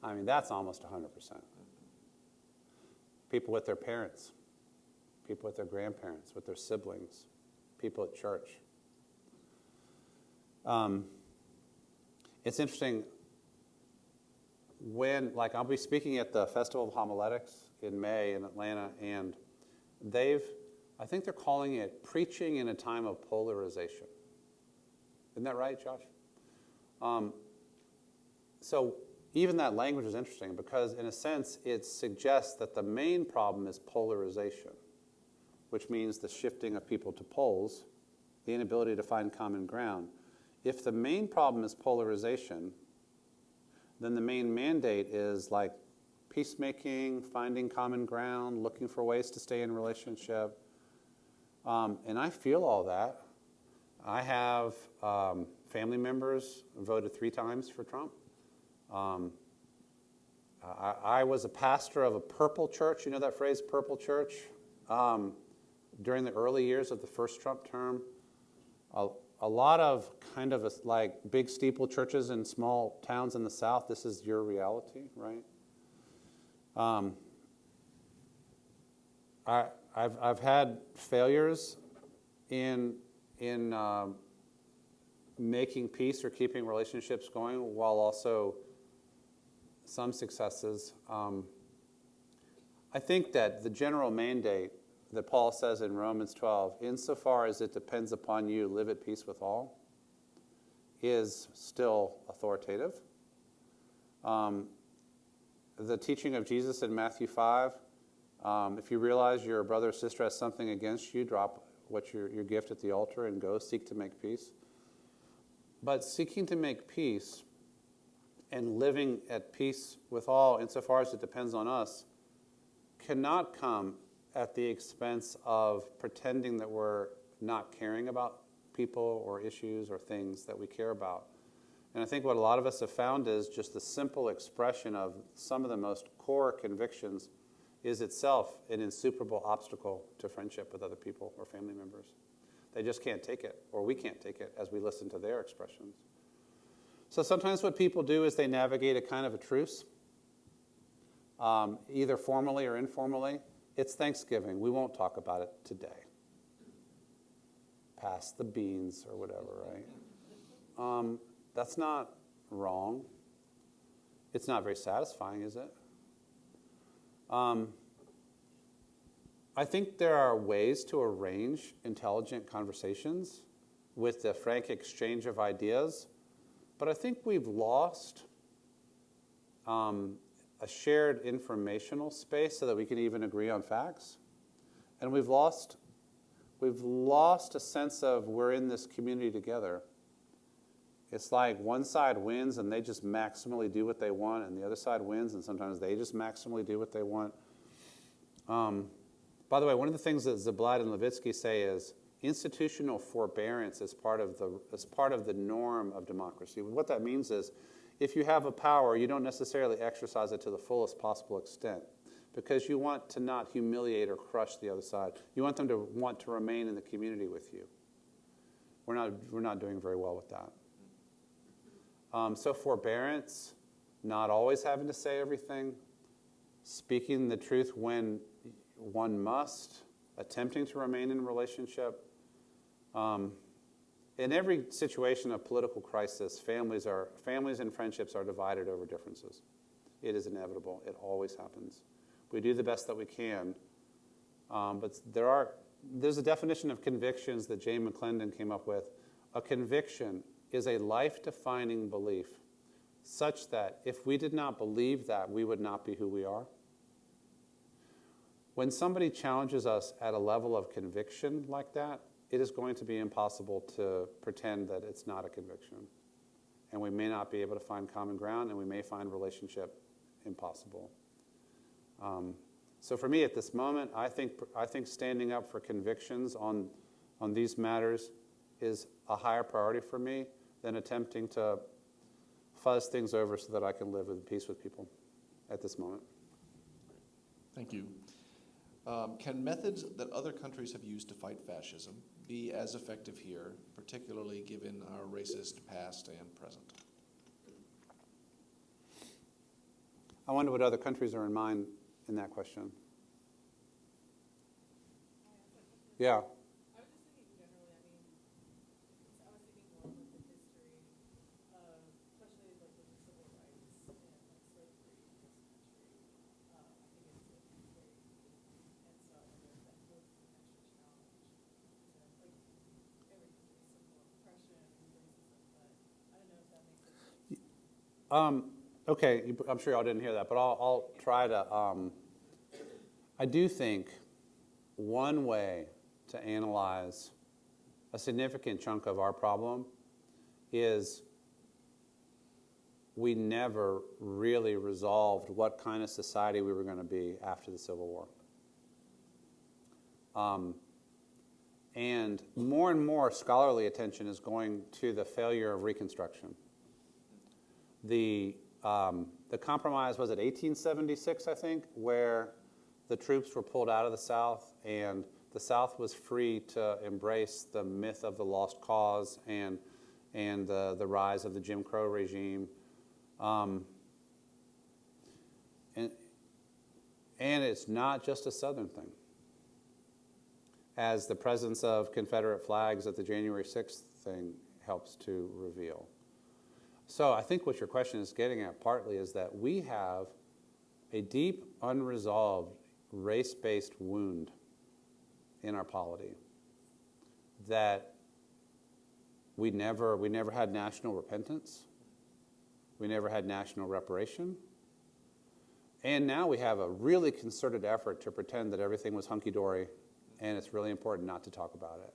I mean, that's almost 100%. People with their parents, people with their grandparents, with their siblings, people at church. It's interesting, I'll be speaking at the Festival of Homiletics in May in Atlanta, and I think they're calling it preaching in a time of polarization. Isn't that right, Josh? So even that language is interesting because, in a sense, it suggests that the main problem is polarization, which means the shifting of people to poles, the inability to find common ground. If the main problem is polarization, then the main mandate is like peacemaking, finding common ground, looking for ways to stay in relationship. And I feel all that. I have family members voted 3 times for Trump. I was a pastor of a purple church. You know that phrase, purple church? During the early years of the first Trump term. A lot of kind of like big steeple churches in small towns in the South, this is your reality, right? I've had failures in making peace or keeping relationships going, while also some successes. I think that the general mandate that Paul says in Romans 12, insofar as it depends upon you, live at peace with all, is still authoritative. The teaching of Jesus in Matthew 5, if you realize your brother or sister has something against you, drop what your gift at the altar and go seek to make peace. But seeking to make peace and living at peace with all, insofar as it depends on us, cannot come at the expense of pretending that we're not caring about people or issues or things that we care about. And I think what a lot of us have found is just the simple expression of some of the most core convictions is itself an insuperable obstacle to friendship with other people or family members. They just can't take it, or we can't take it as we listen to their expressions. So sometimes what people do is they navigate a kind of a truce, either formally or informally. It's Thanksgiving. We won't talk about it today. Pass the beans or whatever, right? That's not wrong. It's not very satisfying, is it? I think there are ways to arrange intelligent conversations with the frank exchange of ideas, but I think we've lost a shared informational space so that we can even agree on facts. And we've lost a sense of we're in this community together. It's like one side wins and they just maximally do what they want, and the other side wins and sometimes they just maximally do what they want. By the way, one of the things that Zablad and Levitsky say is institutional forbearance is part of the norm of democracy. What that means is if you have a power, you don't necessarily exercise it to the fullest possible extent because you want to not humiliate or crush the other side. You want them to want to remain in the community with you. We're not doing very well with that. So forbearance, not always having to say everything, speaking the truth when one must, attempting to remain in a relationship. In every situation of political crisis, families and friendships are divided over differences. It is inevitable. It always happens. We do the best that we can. But there's a definition of convictions that Jay McClendon came up with. A conviction is a life-defining belief such that if we did not believe that, we would not be who we are. When somebody challenges us at a level of conviction like that, it is going to be impossible to pretend that it's not a conviction. And we may not be able to find common ground, and we may find relationship impossible. So for me at this moment, I think standing up for convictions on these matters is a higher priority for me than attempting to fuzz things over so that I can live in peace with people at this moment. Thank you. Can methods that other countries have used to fight fascism be as effective here, particularly given our racist past and present? I wonder what other countries are in mind in that question. Yeah. I was just thinking generally, I mean, I was thinking more of like the history of, especially like with the civil rights and like slavery in this country. I think it's very deep. And so I wonder if that poses an extra challenge to like every symbol of oppression and racism, but I don't know if that makes sense. Okay, I'm sure y'all didn't hear that, but I'll try to. I do think one way to analyze a significant chunk of our problem is we never really resolved what kind of society we were going to be after the Civil War. And more scholarly attention is going to the failure of Reconstruction. The compromise was at 1876, I think, where the troops were pulled out of the South, and the South was free to embrace the myth of the lost cause and the rise of the Jim Crow regime. And it's not just a Southern thing, as the presence of Confederate flags at the January 6th thing helps to reveal. So I think what your question is getting at partly is that we have a deep, unresolved, race-based wound in our polity that we never had national repentance, we never had national reparation, and now we have a really concerted effort to pretend that everything was hunky-dory, and it's really important not to talk about it.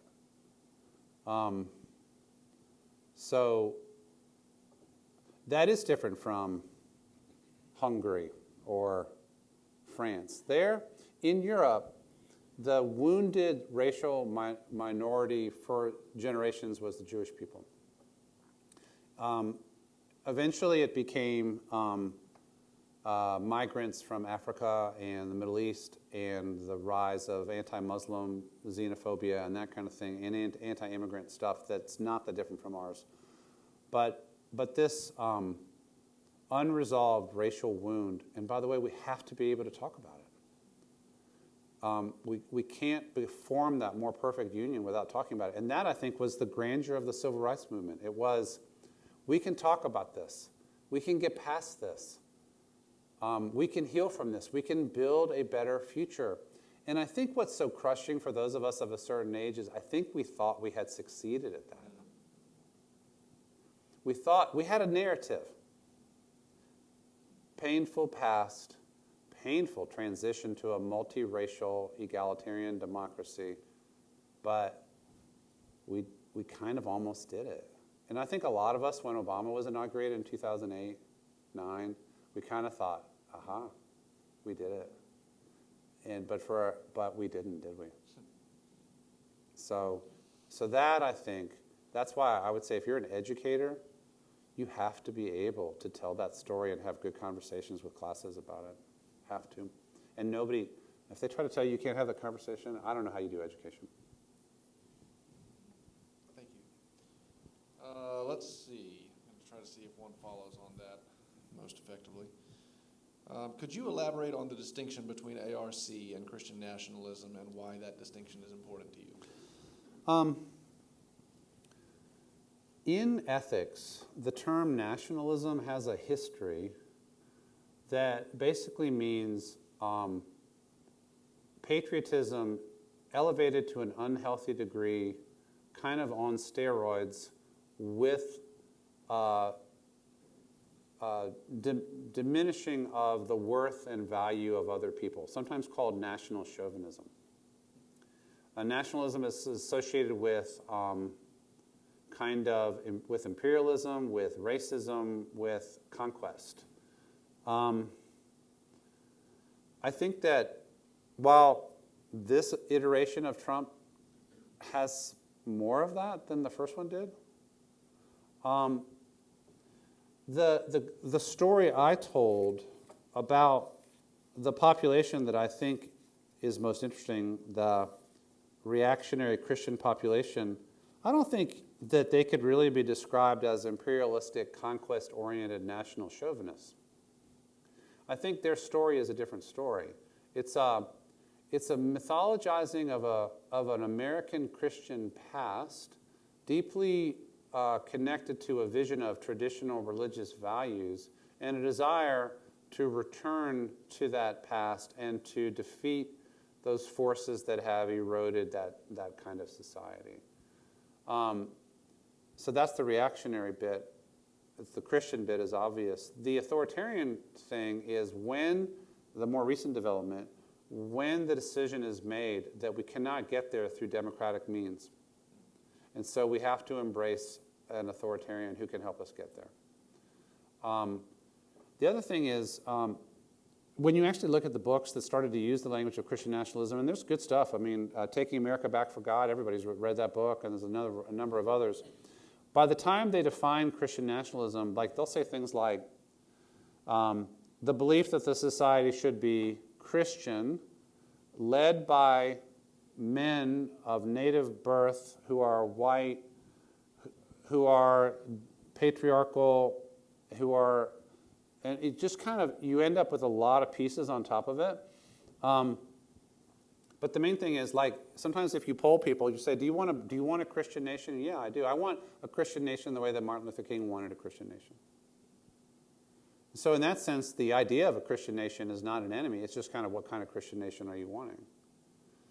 So that is different from Hungary or France. There, in Europe, the wounded racial minority for generations was the Jewish people. Eventually, it became migrants from Africa and the Middle East and the rise of anti-Muslim xenophobia and that kind of thing, and anti-immigrant stuff that's not that different from ours. But this unresolved racial wound, and by the way, we have to be able to talk about it. We can't form that more perfect union without talking about it. And that, I think, was the grandeur of the civil rights movement. It was, we can talk about this. We can get past this. We can heal from this. We can build a better future. And I think what's so crushing for those of us of a certain age is I think we thought we had succeeded at that. We thought we had a narrative. Painful past, painful transition to a multiracial, egalitarian democracy, but we kind of almost did it. And I think a lot of us, when Obama was inaugurated in 2008, 2009, we kind of thought, aha, we did it. But we didn't, did we? So that, I think, that's why I would say if you're an educator, you have to be able to tell that story and have good conversations with classes about it. Have to. And nobody, if they try to tell you you can't have that conversation, I don't know how you do education. Thank you. Let's see. I'm going to try to see if one follows on that most effectively. Could you elaborate on the distinction between ARC and Christian nationalism and why that distinction is important to you? In ethics, the term nationalism has a history that basically means patriotism elevated to an unhealthy degree, kind of on steroids, with diminishing of the worth and value of other people, sometimes called national chauvinism. Nationalism is associated with with imperialism, with racism, with conquest. I think that while this iteration of Trump has more of that than the first one did, the story I told about the population that I think is most interesting, the reactionary Christian population, I don't think that they could really be described as imperialistic, conquest-oriented national chauvinists. I think their story is a different story. It's a mythologizing of an American Christian past, deeply connected to a vision of traditional religious values and a desire to return to that past and to defeat those forces that have eroded that kind of society. So that's the reactionary bit. The Christian bit is obvious. The authoritarian thing is when the more recent development, when the decision is made that we cannot get there through democratic means. And so we have to embrace an authoritarian who can help us get there. The other thing is, when you actually look at the books that started to use the language of Christian nationalism, and there's good stuff. I mean, Taking America Back for God, everybody's read that book, and there's a number of others. By the time they define Christian nationalism, like they'll say things like the belief that the society should be Christian, led by men of native birth who are white, who are patriarchal, who are, and it just kind of, you end up with a lot of pieces on top of it. But the main thing is, like, sometimes if you poll people, you say, do you want a Christian nation? Yeah, I do. I want a Christian nation the way that Martin Luther King wanted a Christian nation. So in that sense, the idea of a Christian nation is not an enemy. It's just kind of what kind of Christian nation are you wanting?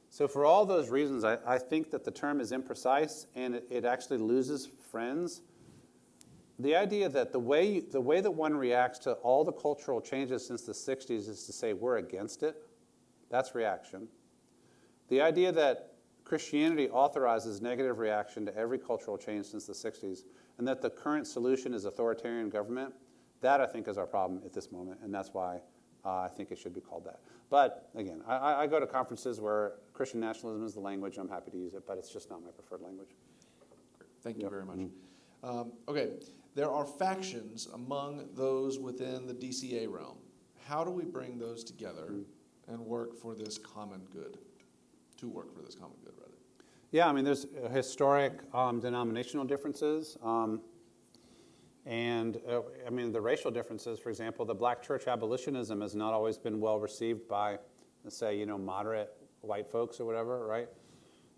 So for all those reasons, I think that the term is imprecise and it actually loses friends. The idea that the way that one reacts to all the cultural changes since the 60s is to say we're against it, that's reaction. The idea that Christianity authorizes negative reaction to every cultural change since the 60s and that the current solution is authoritarian government, that I think is our problem at this moment, and that's why I think it should be called that. But again, I go to conferences where Christian nationalism is the language. I'm happy to use it, but it's just not my preferred language. Thank you very much. Okay, there are factions among those within the DCA realm. How do we bring those together and work for this common good? To work for this common good, rather. Yeah, I mean, there's historic denominational differences. And I mean, the racial differences, for example, the black church abolitionism has not always been well received by, let's say, moderate white folks or whatever, right,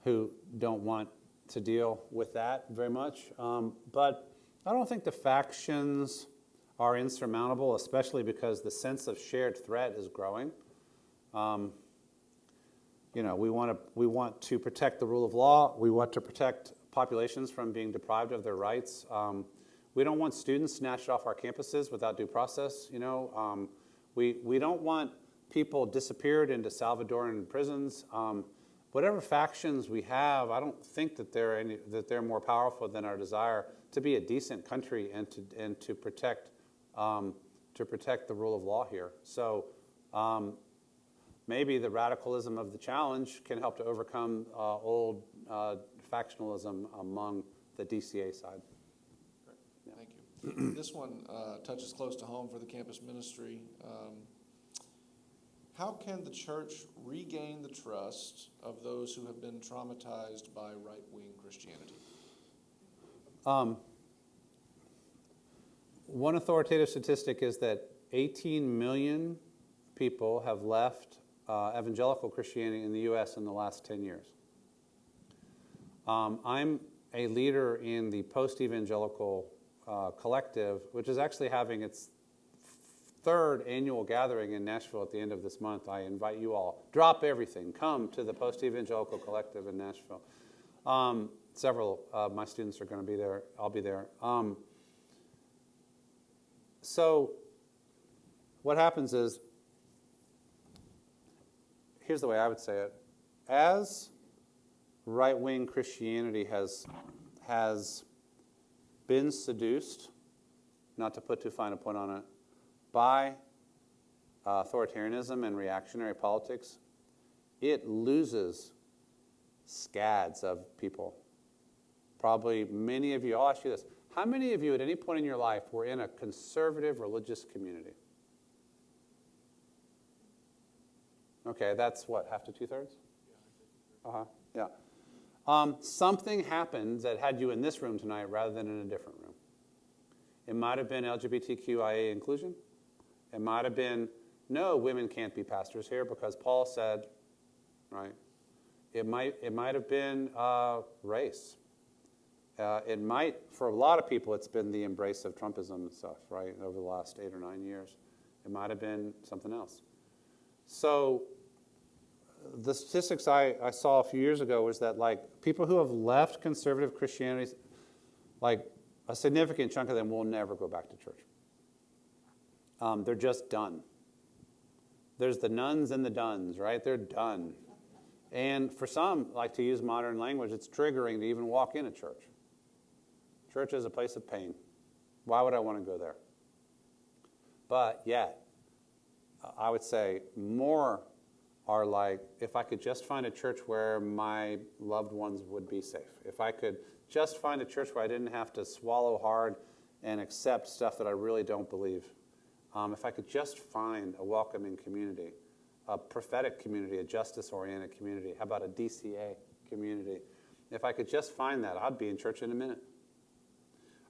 who don't want to deal with that very much. But I don't think the factions are insurmountable, especially because the sense of shared threat is growing. We want to protect the rule of law. We want to protect populations from being deprived of their rights. We don't want students snatched off our campuses without due process. We don't want people disappeared into Salvadoran prisons. Whatever factions we have, I don't think that they're more powerful than our desire to be a decent country and to protect the rule of law here. So maybe the radicalism of the challenge can help to overcome old factionalism among the DCA side. Thank you. This one touches close to home for the campus ministry. How can the church regain the trust of those who have been traumatized by right-wing Christianity? One authoritative statistic is that 18 million people have left evangelical Christianity in the U.S. in the last 10 years. I'm a leader in the post-evangelical collective, which is actually having its third annual gathering in Nashville at the end of this month. I invite you all, drop everything, come to the post-evangelical collective in Nashville. Several of my students are going to be there. I'll be there. So what happens is, here's the way I would say it. As right-wing Christianity has been seduced, not to put too fine a point on it, by authoritarianism and reactionary politics, it loses scads of people. Probably many of you, I'll ask you this, how many of you at any point in your life were in a conservative religious community? Okay, that's what, half to two-thirds? Uh-huh, yeah. Something happened that had you in this room tonight rather than in a different room. It might have been LGBTQIA inclusion. It might have been, no, women can't be pastors here because Paul said, right? It might have been race. It might, for a lot of people, it's been the embrace of Trumpism and stuff, right, over the last 8 or 9 years. It might have been something else. So the statistics I saw a few years ago was that, like, people who have left conservative Christianity, like, a significant chunk of them will never go back to church. They're just done. There's the nuns and the duns, right? They're done. And for some, like to use modern language, it's triggering to even walk in a church. Church is a place of pain. Why would I want to go there? But yet, I would say more are like, if I could just find a church where my loved ones would be safe. If I could just find a church where I didn't have to swallow hard and accept stuff that I really don't believe. If I could just find a welcoming community, a prophetic community, a justice-oriented community, how about a DCA community? If I could just find that, I'd be in church in a minute.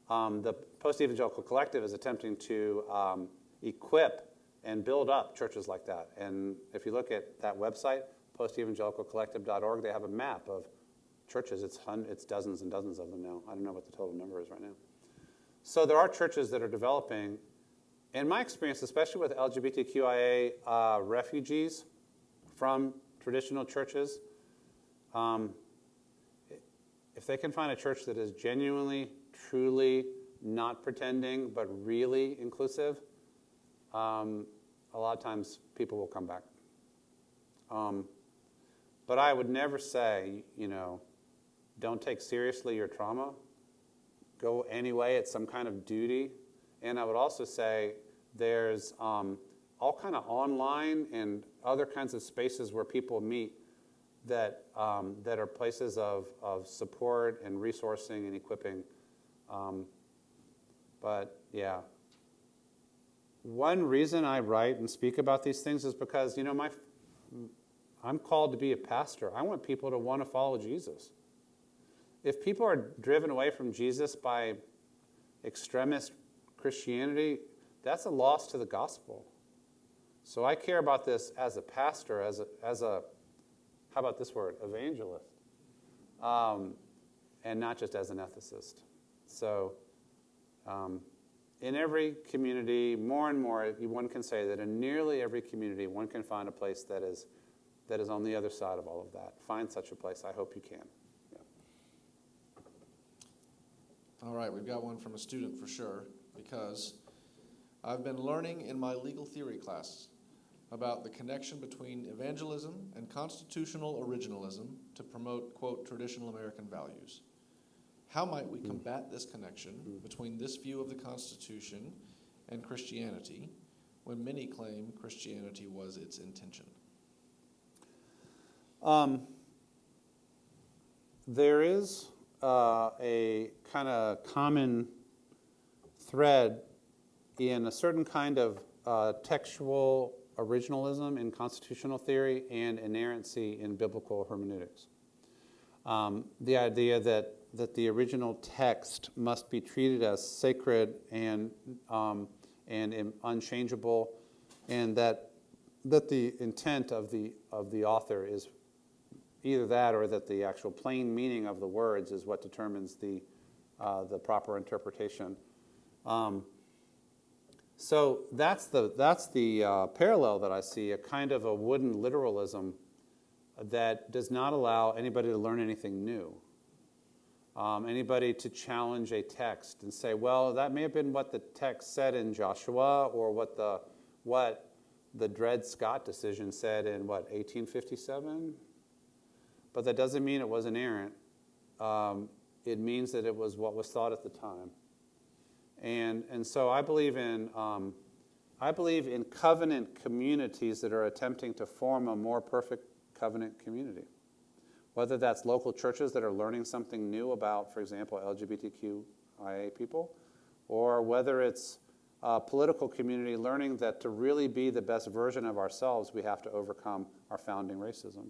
The Post-Evangelical Collective is attempting to equip and build up churches like that. And if you look at that website, postevangelicalcollective.org, they have a map of churches. It's dozens and dozens of them now. I don't know what the total number is right now. So there are churches that are developing. In my experience, especially with LGBTQIA refugees from traditional churches, if they can find a church that is genuinely, truly not pretending, but really inclusive, a lot of times people will come back. But I would never say, don't take seriously your trauma. Go anyway. It's some kind of duty. And I would also say there's all kind of online and other kinds of spaces where people meet that are places of support and resourcing and equipping. But yeah, one reason I write and speak about these things is because I'm called to be a pastor. I want people to want to follow Jesus. If people are driven away from Jesus by extremist Christianity, that's a loss to the gospel. So I care about this as a pastor, as a how about this word, evangelist, and not just as an ethicist. So in every community, more and more, one can say that in nearly every community, one can find a place that is on the other side of all of that. Find such a place. I hope you can. Yeah. All right, we've got one from a student for sure, because I've been learning in my legal theory class about the connection between evangelism and constitutional originalism to promote, quote, traditional American values. How might we combat this connection between this view of the Constitution and Christianity when many claim Christianity was its intention? There is a kind of common thread in a certain kind of textual originalism in constitutional theory and inerrancy in biblical hermeneutics. The idea that the text must be treated as sacred and unchangeable, and that the intent of the author is either that or that the actual plain meaning of the words is what determines the proper interpretation. So that's the parallel that I see, a kind of a wooden literalism that does not allow anybody to learn anything new. Anybody to challenge a text and say, well, that may have been what the text said in Joshua, or what the Dred Scott decision said in 1857? But that doesn't mean it was inerrant. It means that it was what was thought at the time. And so I believe in covenant communities that are attempting to form a more perfect covenant community. Whether that's local churches that are learning something new about, for example, LGBTQIA people, or whether it's political community learning that to really be the best version of ourselves, we have to overcome our founding racism.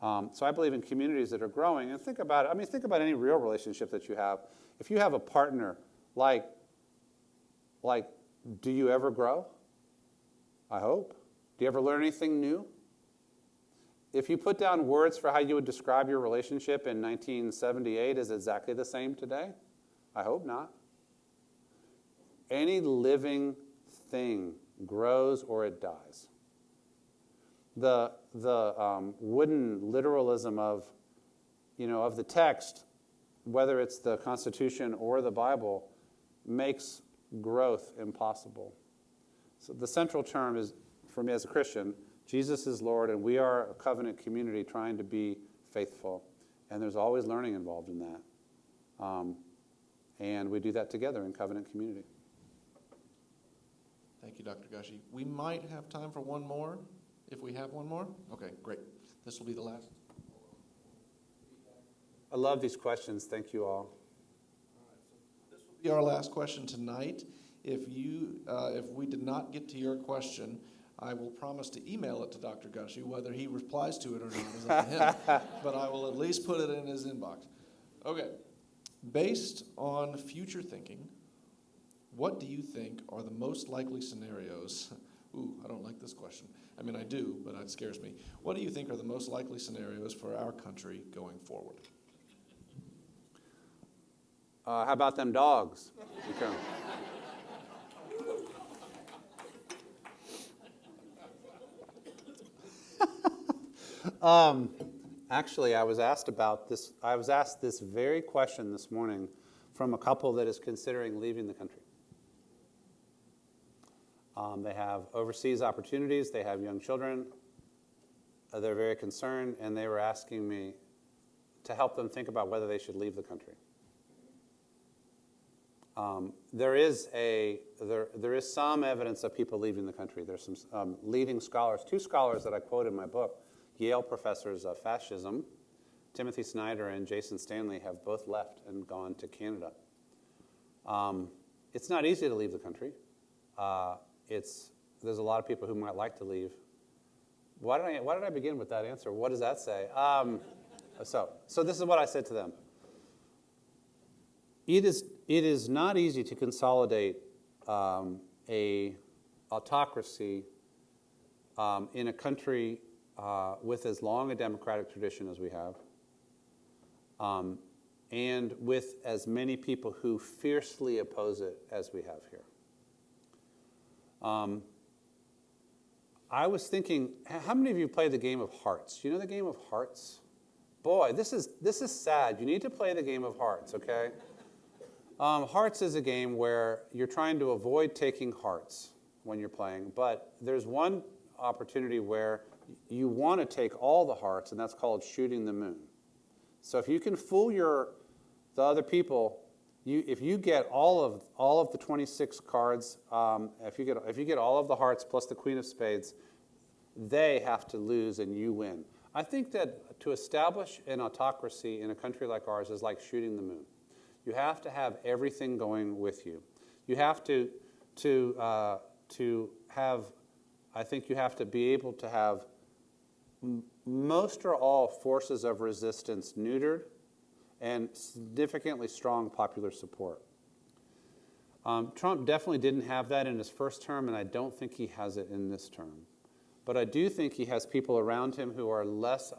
So I believe in communities that are growing. And think about it. I mean, think about any real relationship that you have. If you have a partner, like, do you ever grow? I hope. Do you ever learn anything new? If you put down words for how you would describe your relationship in 1978, is it exactly the same today? I hope not. Any living thing grows or it dies. The wooden literalism of the text, whether it's the Constitution or the Bible, makes growth impossible. So the central term is, for me as a Christian, Jesus is Lord, and we are a covenant community trying to be faithful. And there's always learning involved in that. And we do that together in covenant community. Thank you, Dr. Gushee. We might have time for one more, if we have one more. Okay, great. This will be the last. I love these questions. Thank you all. This will be our last question tonight. If we did not get to your question, I will promise to email it to Dr. Gushee. Whether he replies to it or not is up to him. But I will at least put it in his inbox. Okay. Based on future thinking, what do you think are the most likely scenarios? Ooh, I don't like this question. I mean, I do, but it scares me. What do you think are the most likely scenarios for our country going forward? How about them dogs? Okay. Actually, I was asked about this. I was asked this very question this morning from a couple that is considering leaving the country. They have overseas opportunities. They have young children. They're very concerned, and they were asking me to help them think about whether they should leave the country. There is some evidence of people leaving the country. There's some leading scholars, 2 scholars that I quote in my book, Yale professors of fascism, Timothy Snyder and Jason Stanley, have both left and gone to Canada. It's not easy to leave the country. There's a lot of people who might like to leave. Why did I begin with that answer? What does that say? So this is what I said to them. It is not easy to consolidate a autocracy in a country with as long a democratic tradition as we have, and with as many people who fiercely oppose it as we have here. I was thinking, how many of you play the game of Hearts? Do you know the game of Hearts? Boy, this is sad. You need to play the game of Hearts, okay? Hearts is a game where you're trying to avoid taking hearts when you're playing, but there's one opportunity where you want to take all the hearts, and that's called shooting the moon. So if you can fool the other people, if you get all of the 26 cards, if you get all of the hearts plus the Queen of Spades, they have to lose and you win. I think that to establish an autocracy in a country like ours is like shooting the moon. You have to have everything going with you. You have to have. I think you have to be able to have most or all forces of resistance neutered and significantly strong popular support. Trump definitely didn't have that in his first term, and I don't think he has it in this term. But I do think he has people around him who are less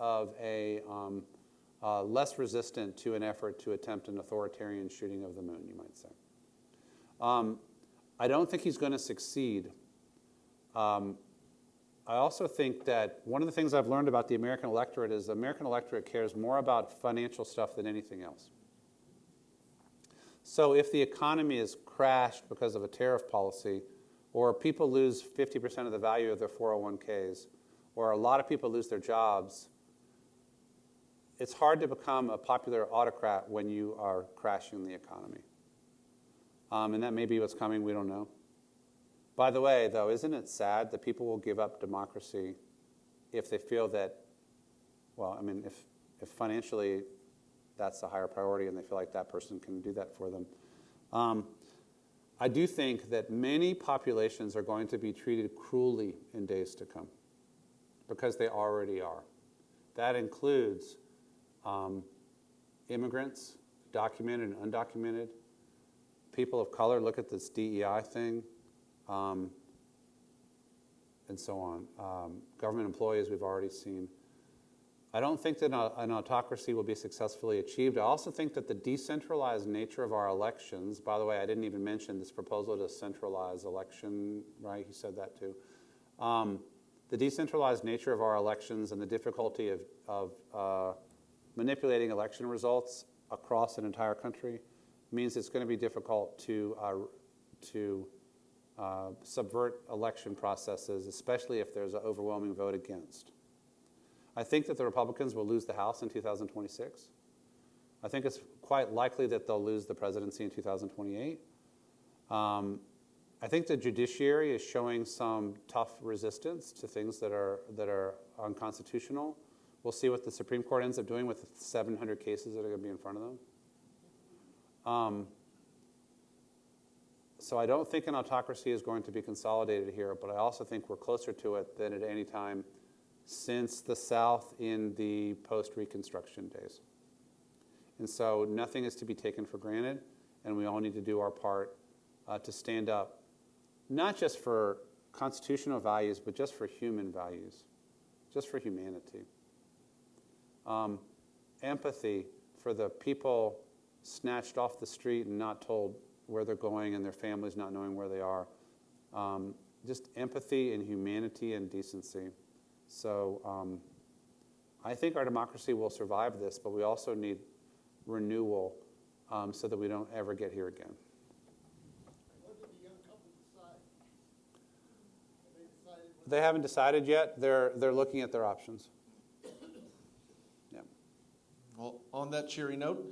resistant to an effort to attempt an authoritarian shooting of the moon, you might say. I don't think he's going to succeed. I also think that one of the things I've learned about the American electorate is the American electorate cares more about financial stuff than anything else. So if the economy is crashed because of a tariff policy, or people lose 50% of the value of their 401ks, or a lot of people lose their jobs, it's hard to become a popular autocrat when you are crashing the economy. And that may be what's coming, we don't know. By the way, though, isn't it sad that people will give up democracy if they feel that, well, I mean, if financially that's a higher priority and they feel like that person can do that for them. I do think that many populations are going to be treated cruelly in days to come, because they already are. That includes immigrants, documented and undocumented, people of color. Look at this DEI thing, and so on. Government employees we've already seen. I don't think that an autocracy will be successfully achieved. I also think that the decentralized nature of our elections, by the way, I didn't even mention this proposal to centralize election, right? He said that too. The decentralized nature of our elections and the difficulty of manipulating election results across an entire country means it's going to be difficult to subvert election processes, especially if there's an overwhelming vote against. I think that the Republicans will lose the House in 2026. I think it's quite likely that they'll lose the presidency in 2028. I think the judiciary is showing some tough resistance to things that are unconstitutional. We'll see what the Supreme Court ends up doing with the 700 cases that are going to be in front of them. So I don't think an autocracy is going to be consolidated here, but I also think we're closer to it than at any time since the South in the post-Reconstruction days. And so nothing is to be taken for granted, and we all need to do our part to stand up, not just for constitutional values, but just for human values, just for humanity. Empathy for the people snatched off the street and not told where they're going, and their families not knowing where they are. Just empathy and humanity and decency. So I think our democracy will survive this, but we also need renewal so that we don't ever get here again. What did the young couple decide? Have they decided what They haven't decided yet. They're looking at their options. Yeah. Well, on that cheery note,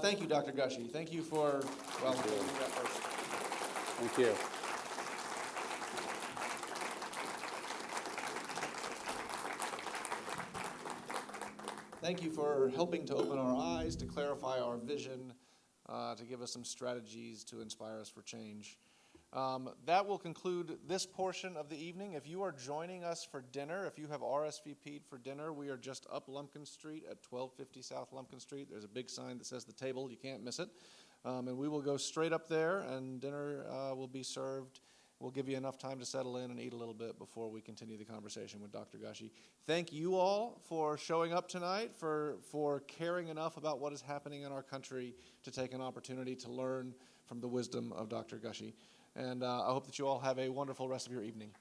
thank you, Dr. Gushee. Thank you for, well, Thank you. you got first. Thank you. Thank you for helping to open our eyes, to clarify our vision, to give us some strategies to inspire us for change. That will conclude this portion of the evening. If you are joining us for dinner, if you have RSVP'd for dinner, we are just up Lumpkin Street at 1250 South Lumpkin Street. There's a big sign that says the table. You can't miss it. And we will go straight up there, and dinner will be served. We'll give you enough time to settle in and eat a little bit before we continue the conversation with Dr. Gushee. Thank you all for showing up tonight, for caring enough about what is happening in our country to take an opportunity to learn from the wisdom of Dr. Gushee. And I hope that you all have a wonderful rest of your evening.